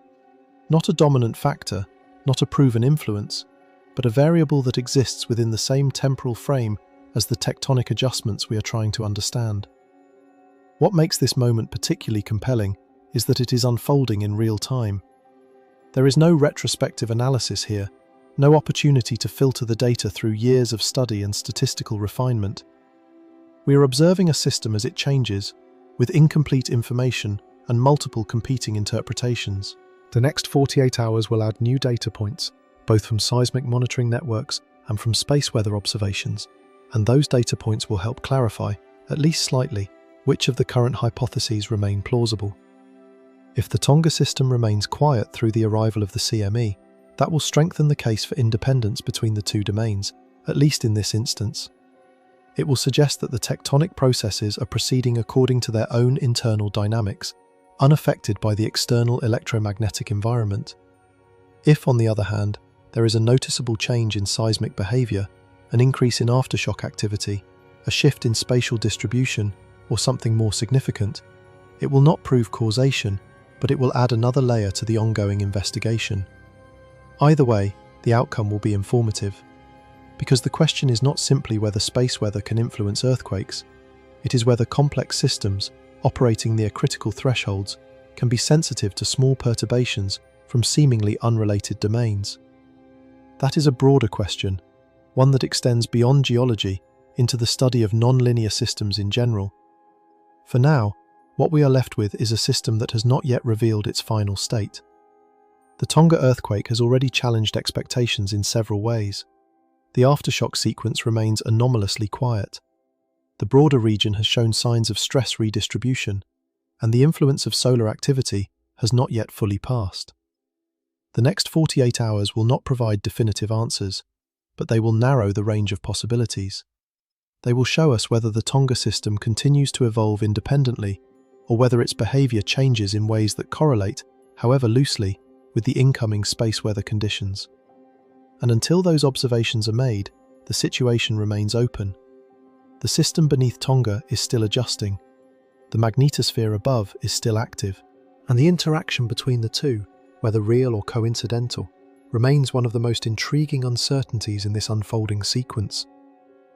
Not a dominant factor, not a proven influence, but a variable that exists within the same temporal frame as the tectonic adjustments we are trying to understand. What makes this moment particularly compelling is that it is unfolding in real time. There is no retrospective analysis here, no opportunity to filter the data through years of study and statistical refinement. We are observing a system as it changes, with incomplete information and multiple competing interpretations. The next 48 hours will add new data points, both from seismic monitoring networks and from space weather observations, and those data points will help clarify, at least slightly, which of the current hypotheses remain plausible. If the Tonga system remains quiet through the arrival of the CME, that will strengthen the case for independence between the two domains, at least in this instance. It will suggest that the tectonic processes are proceeding according to their own internal dynamics, unaffected by the external electromagnetic environment. If, on the other hand, there is a noticeable change in seismic behavior, an increase in aftershock activity, a shift in spatial distribution, or something more significant, it will not prove causation, but it will add another layer to the ongoing investigation. Either way, the outcome will be informative. Because the question is not simply whether space weather can influence earthquakes, it is whether complex systems, operating near critical thresholds, can be sensitive to small perturbations from seemingly unrelated domains. That is a broader question, one that extends beyond geology into the study of non-linear systems in general. For now, what we are left with is a system that has not yet revealed its final state. The Tonga earthquake has already challenged expectations in several ways. The aftershock sequence remains anomalously quiet. The broader region has shown signs of stress redistribution, and the influence of solar activity has not yet fully passed. The next 48 hours will not provide definitive answers, but they will narrow the range of possibilities. They will show us whether the Tonga system continues to evolve independently, or whether its behavior changes in ways that correlate, however loosely, with the incoming space weather conditions. And until those observations are made, the situation remains open. The system beneath Tonga is still adjusting, the magnetosphere above is still active, and the interaction between the two, whether real or coincidental, remains one of the most intriguing uncertainties in this unfolding sequence.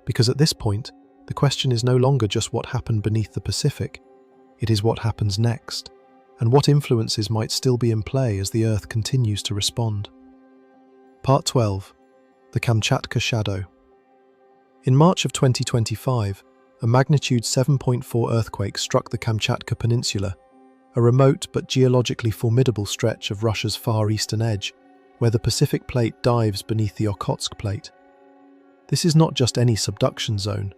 Because at this point, the question is no longer just what happened beneath the Pacific, it is what happens next, and what influences might still be in play as the Earth continues to respond. Part 12. The Kamchatka Shadow. In March of 2025, a magnitude 7.4 earthquake struck the Kamchatka Peninsula, a remote but geologically formidable stretch of Russia's far eastern edge, where the Pacific Plate dives beneath the Okhotsk Plate. This is not just any subduction zone.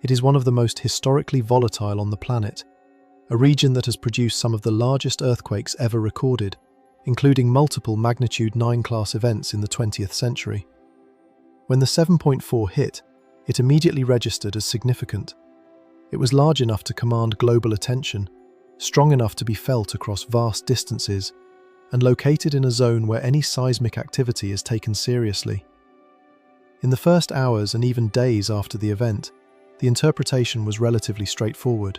It is one of the most historically volatile on the planet, a region that has produced some of the largest earthquakes ever recorded, including multiple magnitude 9 class events in the 20th century. When the 7.4 hit, it immediately registered as significant. It was large enough to command global attention, strong enough to be felt across vast distances, and located in a zone where any seismic activity is taken seriously. In the first hours and even days after the event, the interpretation was relatively straightforward.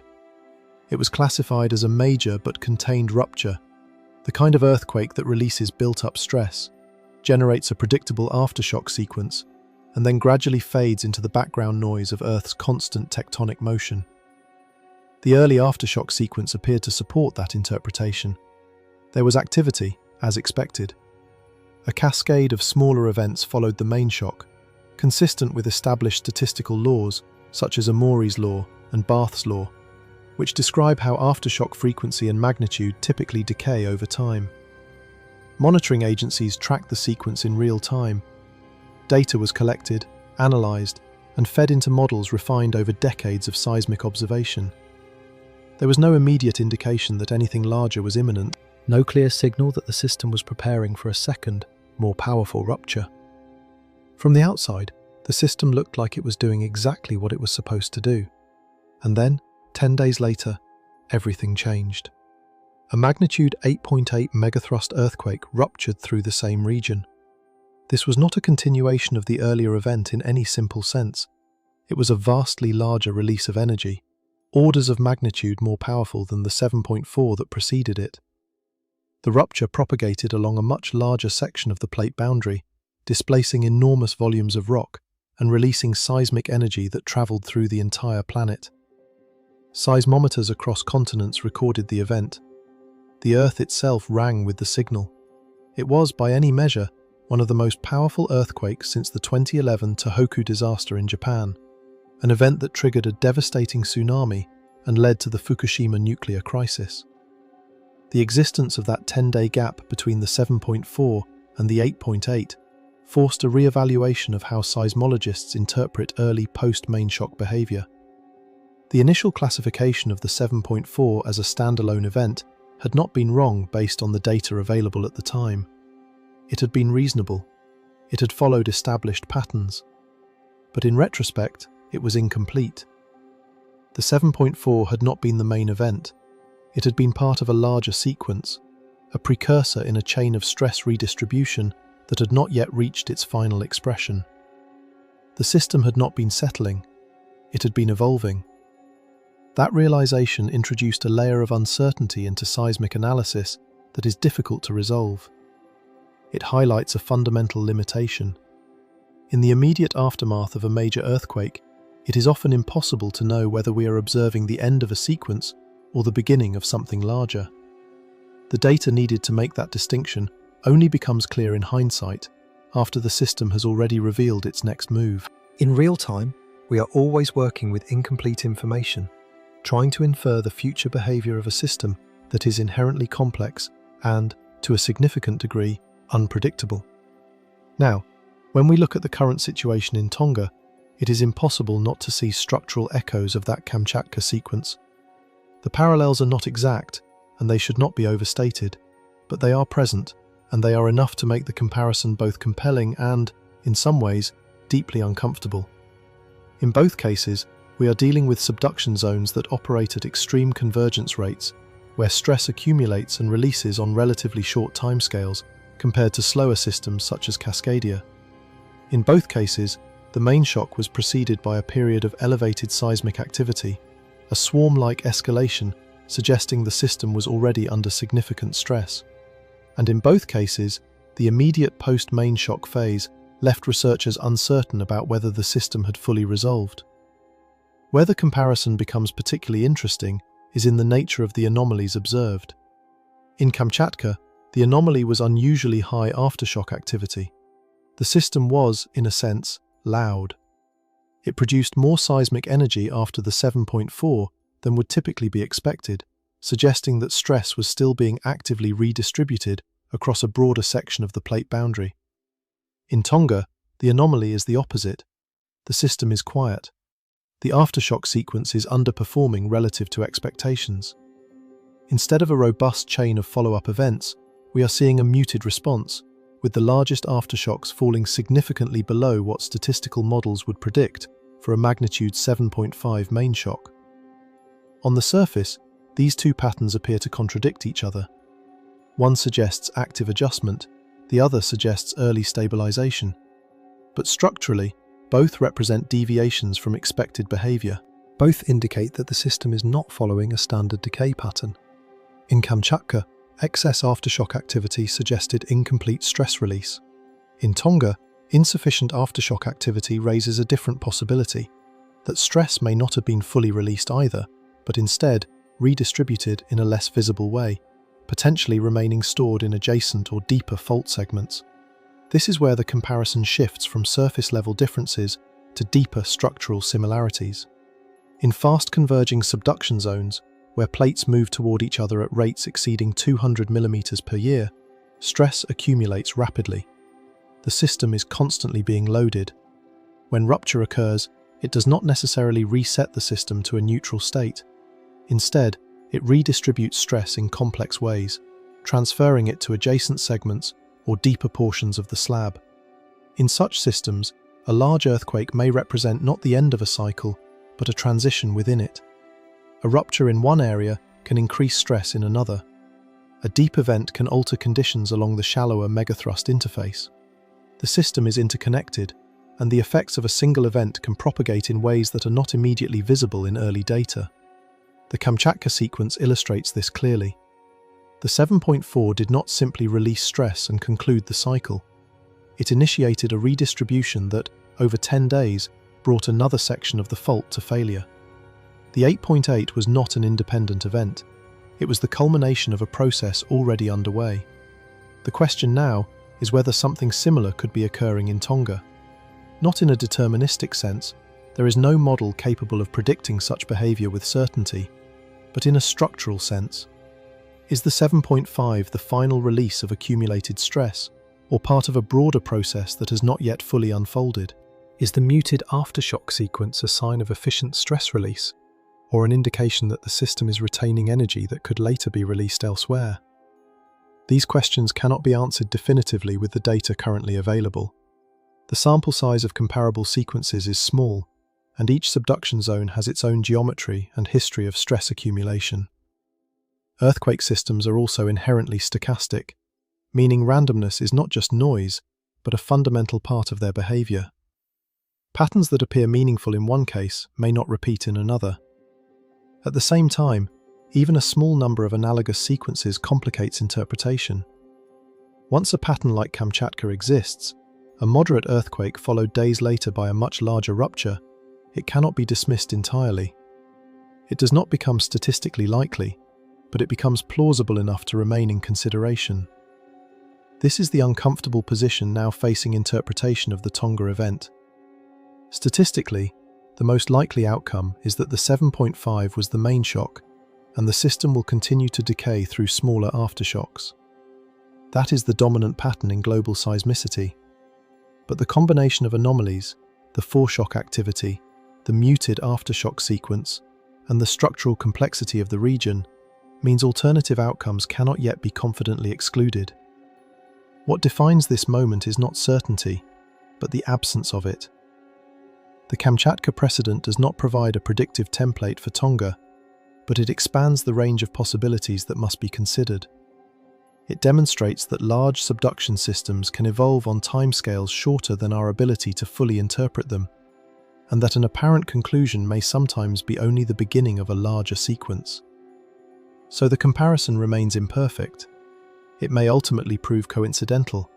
It was classified as a major but contained rupture, the kind of earthquake that releases built-up stress, generates a predictable aftershock sequence, and then gradually fades into the background noise of Earth's constant tectonic motion. The early aftershock sequence appeared to support that interpretation. There was activity, as expected. A cascade of smaller events followed the main shock, consistent with established statistical laws such as Amori's law and Barth's law, which describe how aftershock frequency and magnitude typically decay over time. Monitoring agencies tracked the sequence in real time. Data was collected, analysed, and fed into models refined over decades of seismic observation. There was no immediate indication that anything larger was imminent, no clear signal that the system was preparing for a second, more powerful rupture. From the outside, the system looked like it was doing exactly what it was supposed to do. And then, 10 days later, everything changed. A magnitude 8.8 megathrust earthquake ruptured through the same region. This was not a continuation of the earlier event in any simple sense. It was a vastly larger release of energy, orders of magnitude more powerful than the 7.4 that preceded it. The rupture propagated along a much larger section of the plate boundary, displacing enormous volumes of rock and releasing seismic energy that travelled through the entire planet. Seismometers across continents recorded the event. The Earth itself rang with the signal. It was, by any measure, one of the most powerful earthquakes since the 2011 Tohoku disaster in Japan, an event that triggered a devastating tsunami and led to the Fukushima nuclear crisis. The existence of that 10-day gap between the 7.4 and the 8.8 forced a re-evaluation of how seismologists interpret early post-main shock behavior. The initial classification of the 7.4 as a standalone event had not been wrong based on the data available at the time. It had been reasonable. It had followed established patterns. But in retrospect, it was incomplete. The 7.4 had not been the main event. It had been part of a larger sequence, a precursor in a chain of stress redistribution that had not yet reached its final expression. The system had not been settling. It had been evolving. That realization introduced a layer of uncertainty into seismic analysis that is difficult to resolve. It highlights a fundamental limitation. In the immediate aftermath of a major earthquake, it is often impossible to know whether we are observing the end of a sequence or the beginning of something larger. The data needed to make that distinction only becomes clear in hindsight, after the system has already revealed its next move. In real time, we are always working with incomplete information, trying to infer the future behavior of a system that is inherently complex and, to a significant degree, unpredictable. Now, when we look at the current situation in Tonga, it is impossible not to see structural echoes of that Kamchatka sequence. The parallels are not exact, and they should not be overstated, but they are present, and they are enough to make the comparison both compelling and, in some ways, deeply uncomfortable. In both cases, we are dealing with subduction zones that operate at extreme convergence rates, where stress accumulates and releases on relatively short timescales compared to slower systems such as Cascadia. In both cases, the main shock was preceded by a period of elevated seismic activity, a swarm-like escalation suggesting the system was already under significant stress. And in both cases, the immediate post-main shock phase left researchers uncertain about whether the system had fully resolved. Where the comparison becomes particularly interesting is in the nature of the anomalies observed. In Kamchatka, the anomaly was unusually high aftershock activity. The system was, in a sense, loud. It produced more seismic energy after the 7.4 than would typically be expected, suggesting that stress was still being actively redistributed across a broader section of the plate boundary. In Tonga, the anomaly is the opposite. The system is quiet. The aftershock sequence is underperforming relative to expectations. Instead of a robust chain of follow-up events, we are seeing a muted response, with the largest aftershocks falling significantly below what statistical models would predict for a magnitude 7.5 main shock. On the surface, these two patterns appear to contradict each other. One suggests active adjustment, the other suggests early stabilization. But structurally, both represent deviations from expected behavior. Both indicate that the system is not following a standard decay pattern. In Kamchatka, excess aftershock activity suggested incomplete stress release. In Tonga, insufficient aftershock activity raises a different possibility, that stress may not have been fully released either, but instead redistributed in a less visible way, potentially remaining stored in adjacent or deeper fault segments. This is where the comparison shifts from surface-level differences to deeper structural similarities. In fast-converging subduction zones, where plates move toward each other at rates exceeding 200 mm per year, stress accumulates rapidly. The system is constantly being loaded. When rupture occurs, it does not necessarily reset the system to a neutral state. Instead, it redistributes stress in complex ways, transferring it to adjacent segments or deeper portions of the slab. In such systems, a large earthquake may represent not the end of a cycle, but a transition within it. A rupture in one area can increase stress in another. A deep event can alter conditions along the shallower megathrust interface. The system is interconnected, and the effects of a single event can propagate in ways that are not immediately visible in early data. The Kamchatka sequence illustrates this clearly. The 7.4 did not simply release stress and conclude the cycle. It initiated a redistribution that, over 10 days, brought another section of the fault to failure. The 8.8 was not an independent event. It was the culmination of a process already underway. The question now is whether something similar could be occurring in Tonga. Not in a deterministic sense, there is no model capable of predicting such behavior with certainty, but in a structural sense. Is the 7.5 the final release of accumulated stress, or part of a broader process that has not yet fully unfolded? Is the muted aftershock sequence a sign of efficient stress release, or an indication that the system is retaining energy that could later be released elsewhere? These questions cannot be answered definitively with the data currently available. The sample size of comparable sequences is small, and each subduction zone has its own geometry and history of stress accumulation. Earthquake systems are also inherently stochastic, meaning randomness is not just noise, but a fundamental part of their behavior. Patterns that appear meaningful in one case may not repeat in another. At the same time, even a small number of analogous sequences complicates interpretation. Once a pattern like Kamchatka exists, a moderate earthquake followed days later by a much larger rupture, it cannot be dismissed entirely. It does not become statistically likely, but it becomes plausible enough to remain in consideration. This is the uncomfortable position now facing interpretation of the Tonga event. Statistically, the most likely outcome is that the 7.5 was the main shock, and the system will continue to decay through smaller aftershocks. That is the dominant pattern in global seismicity. But the combination of anomalies, the foreshock activity, the muted aftershock sequence, and the structural complexity of the region means alternative outcomes cannot yet be confidently excluded. What defines this moment is not certainty, but the absence of it. The Kamchatka precedent does not provide a predictive template for Tonga, but it expands the range of possibilities that must be considered. It demonstrates that large subduction systems can evolve on timescales shorter than our ability to fully interpret them, and that an apparent conclusion may sometimes be only the beginning of a larger sequence. So the comparison remains imperfect. It may ultimately prove coincidental,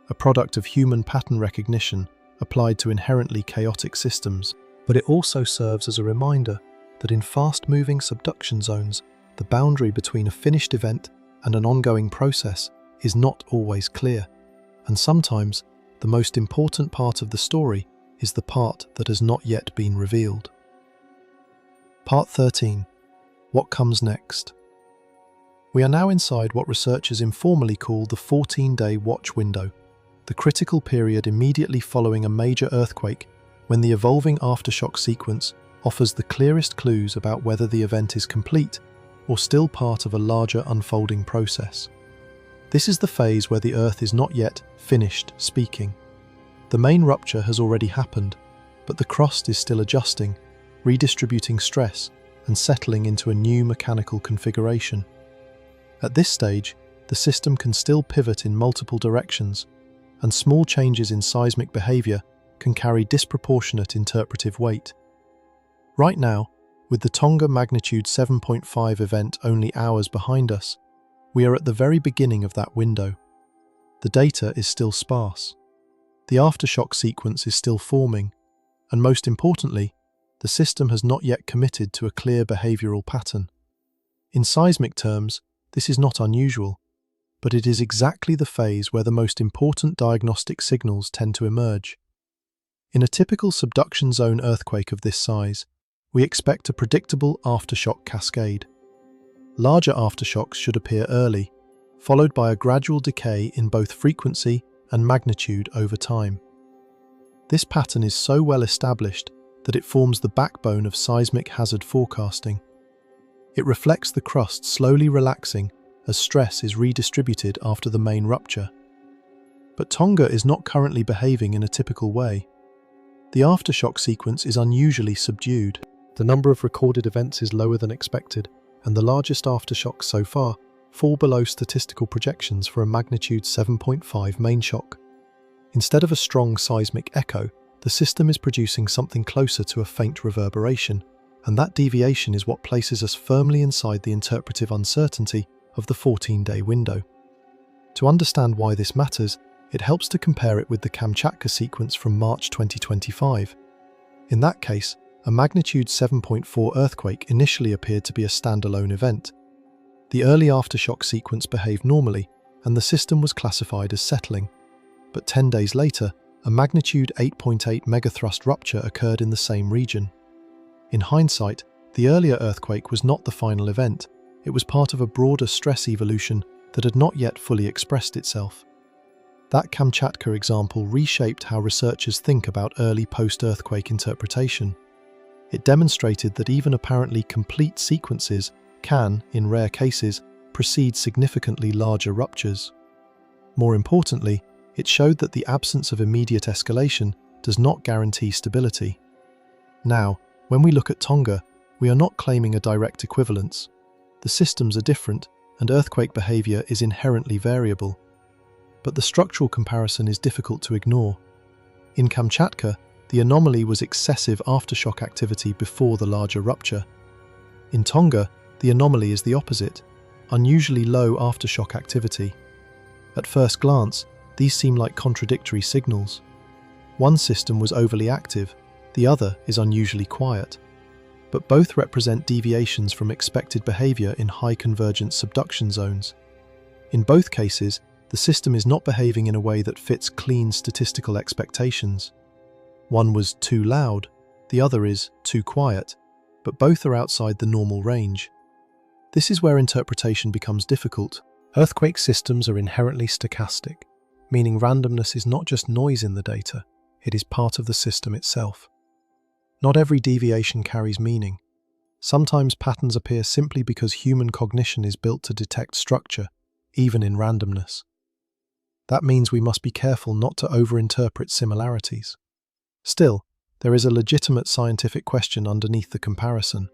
a product of human pattern recognition applied to inherently chaotic systems, but it also serves as a reminder that in fast-moving subduction zones, the boundary between a finished event and an ongoing process is not always clear, and sometimes the most important part of the story is the part that has not yet been revealed. Part 13. What comes next? We are now inside what researchers informally call the 14-day watch window, the critical period immediately following a major earthquake when the evolving aftershock sequence offers the clearest clues about whether the event is complete or still part of a larger unfolding process. This is the phase where the Earth is not yet finished speaking. The main rupture has already happened, but the crust is still adjusting, redistributing stress and settling into a new mechanical configuration. At this stage, the system can still pivot in multiple directions, and small changes in seismic behavior can carry disproportionate interpretive weight. Right now, with the Tonga magnitude 7.5 event only hours behind us, we are at the very beginning of that window. The data is still sparse. The aftershock sequence is still forming, and most importantly, the system has not yet committed to a clear behavioral pattern. In seismic terms, this is not unusual, but it is exactly the phase where the most important diagnostic signals tend to emerge. In a typical subduction zone earthquake of this size, we expect a predictable aftershock cascade. Larger aftershocks should appear early, followed by a gradual decay in both frequency and magnitude over time. This pattern is so well established that it forms the backbone of seismic hazard forecasting. It reflects the crust slowly relaxing as stress is redistributed after the main rupture. But Tonga is not currently behaving in a typical way. The aftershock sequence is unusually subdued. The number of recorded events is lower than expected, and the largest aftershocks so far fall below statistical projections for a magnitude 7.5 main shock. Instead of a strong seismic echo, the system is producing something closer to a faint reverberation, and that deviation is what places us firmly inside the interpretive uncertainty of the 14-day window. To understand why this matters, it helps to compare it with the Kamchatka sequence from March 2025. In that case, a magnitude 7.4 earthquake initially appeared to be a standalone event. The early aftershock sequence behaved normally, and the system was classified as settling. But 10 days later, a magnitude 8.8 megathrust rupture occurred in the same region. In hindsight, the earlier earthquake was not the final event. It was part of a broader stress evolution that had not yet fully expressed itself. That Kamchatka example reshaped how researchers think about early post-earthquake interpretation. It demonstrated that even apparently complete sequences can, in rare cases, precede significantly larger ruptures. More importantly, it showed that the absence of immediate escalation does not guarantee stability. Now, when we look at Tonga, we are not claiming a direct equivalence. The systems are different, and earthquake behavior is inherently variable. But the structural comparison is difficult to ignore. In Kamchatka, the anomaly was excessive aftershock activity before the larger rupture. In Tonga, the anomaly is the opposite, unusually low aftershock activity. At first glance, these seem like contradictory signals. One system was overly active, the other is unusually quiet. But both represent deviations from expected behavior in high convergence subduction zones. In both cases, the system is not behaving in a way that fits clean statistical expectations. One was too loud, the other is too quiet, but both are outside the normal range. This is where interpretation becomes difficult. Earthquake systems are inherently stochastic, meaning randomness is not just noise in the data, it is part of the system itself. Not every deviation carries meaning. Sometimes patterns appear simply because human cognition is built to detect structure, even in randomness. That means we must be careful not to overinterpret similarities. Still, there is a legitimate scientific question underneath the comparison.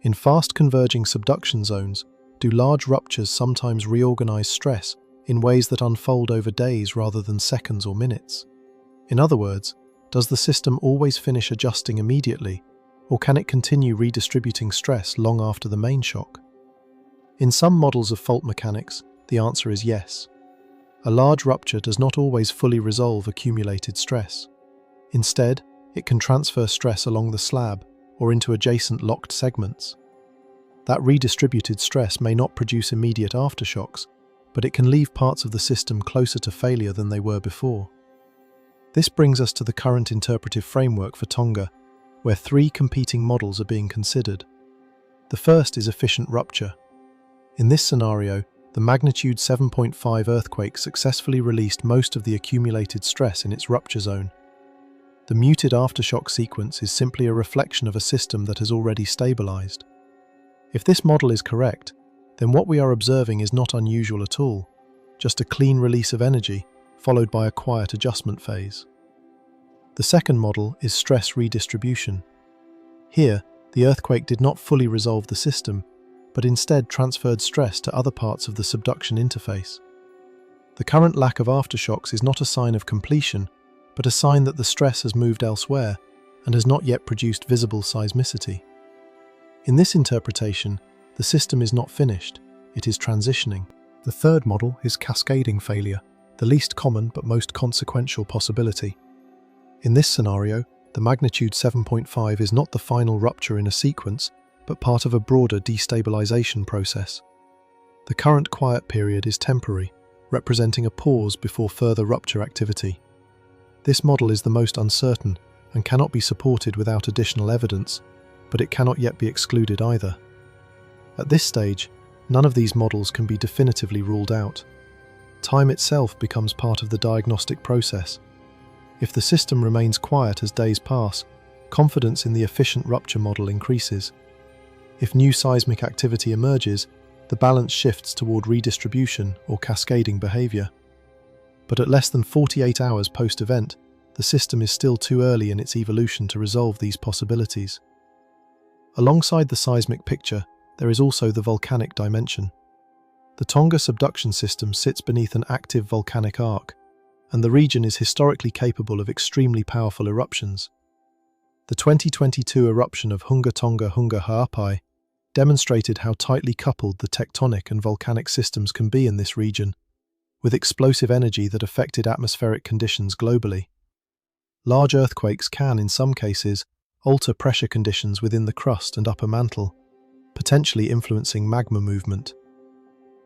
In fast converging subduction zones, do large ruptures sometimes reorganize stress in ways that unfold over days rather than seconds or minutes? In other words, does the system always finish adjusting immediately, or can it continue redistributing stress long after the main shock? In some models of fault mechanics, the answer is yes. A large rupture does not always fully resolve accumulated stress. Instead, it can transfer stress along the slab or into adjacent locked segments. That redistributed stress may not produce immediate aftershocks, but it can leave parts of the system closer to failure than they were before. This brings us to the current interpretive framework for Tonga, where three competing models are being considered. The first is efficient rupture. In this scenario, the magnitude 7.5 earthquake successfully released most of the accumulated stress in its rupture zone. The muted aftershock sequence is simply a reflection of a system that has already stabilized. If this model is correct, then what we are observing is not unusual at all, just a clean release of energy, followed by a quiet adjustment phase. The second model is stress redistribution. Here, the earthquake did not fully resolve the system, but instead transferred stress to other parts of the subduction interface. The current lack of aftershocks is not a sign of completion, but a sign that the stress has moved elsewhere and has not yet produced visible seismicity. In this interpretation, the system is not finished, it is transitioning. The third model is cascading failure, the least common but most consequential possibility. In this scenario, the magnitude 7.5 is not the final rupture in a sequence, but part of a broader destabilization process. The current quiet period is temporary, representing a pause before further rupture activity. This model is the most uncertain and cannot be supported without additional evidence, but it cannot yet be excluded either. At this stage, none of these models can be definitively ruled out. Time itself becomes part of the diagnostic process. If the system remains quiet as days pass, confidence in the efficient rupture model increases. If new seismic activity emerges, the balance shifts toward redistribution or cascading behavior. But at less than 48 hours post-event, the system is still too early in its evolution to resolve these possibilities. Alongside the seismic picture, there is also the volcanic dimension. The Tonga subduction system sits beneath an active volcanic arc, and the region is historically capable of extremely powerful eruptions. The 2022 eruption of Hunga Tonga Hunga Ha'apai demonstrated how tightly coupled the tectonic and volcanic systems can be in this region, with explosive energy that affected atmospheric conditions globally. Large earthquakes can, in some cases, alter pressure conditions within the crust and upper mantle, potentially influencing magma movement.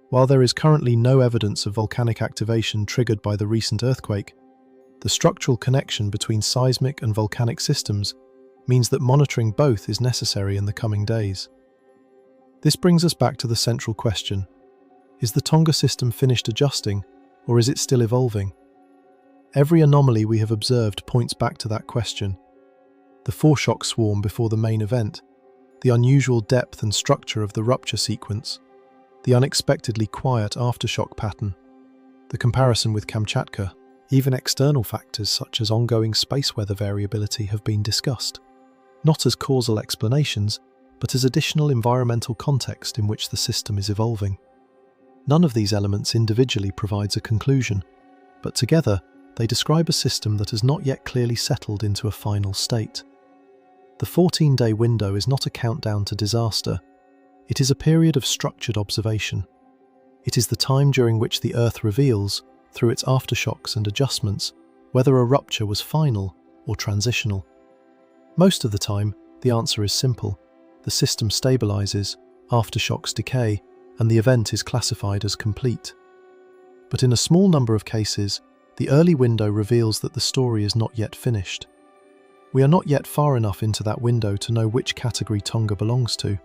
While there is currently no evidence of volcanic activation triggered by the recent earthquake, the structural connection between seismic and volcanic systems means that monitoring both is necessary in the coming days. This brings us back to the central question: is the Tonga system finished adjusting, or is it still evolving? Every anomaly we have observed points back to that question. The foreshock swarm before the main event, the unusual depth and structure of the rupture sequence, the unexpectedly quiet aftershock pattern, the comparison with Kamchatka. Even external factors such as ongoing space weather variability have been discussed, not as causal explanations, but as additional environmental context in which the system is evolving. None of these elements individually provides a conclusion, but together they describe a system that has not yet clearly settled into a final state. The 14-day window is not a countdown to disaster. It is a period of structured observation. It is the time during which the Earth reveals, through its aftershocks and adjustments, whether a rupture was final or transitional. Most of the time, the answer is simple. The system stabilizes, aftershocks decay, and the event is classified as complete. But in a small number of cases, the early window reveals that the story is not yet finished. We are not yet far enough into that window to know which category Tonga belongs to.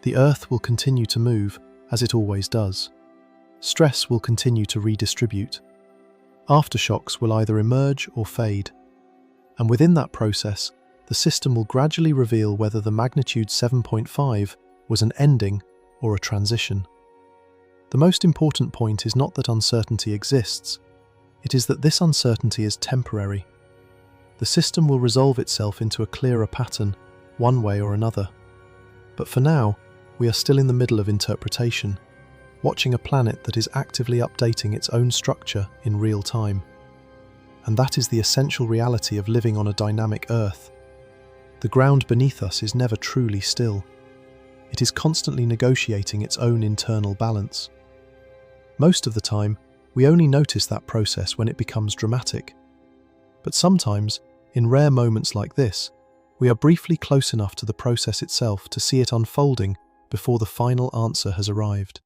The Earth will continue to move, as it always does. Stress will continue to redistribute. Aftershocks will either emerge or fade. And within that process, the system will gradually reveal whether the magnitude 7.5 was an ending or a transition. The most important point is not that uncertainty exists. It is that this uncertainty is temporary. The system will resolve itself into a clearer pattern, one way or another. But for now, we are still in the middle of interpretation, watching a planet that is actively updating its own structure in real time. And that is the essential reality of living on a dynamic Earth. The ground beneath us is never truly still. It is constantly negotiating its own internal balance. Most of the time, we only notice that process when it becomes dramatic. But sometimes, in rare moments like this, we are briefly close enough to the process itself to see it unfolding before the final answer has arrived.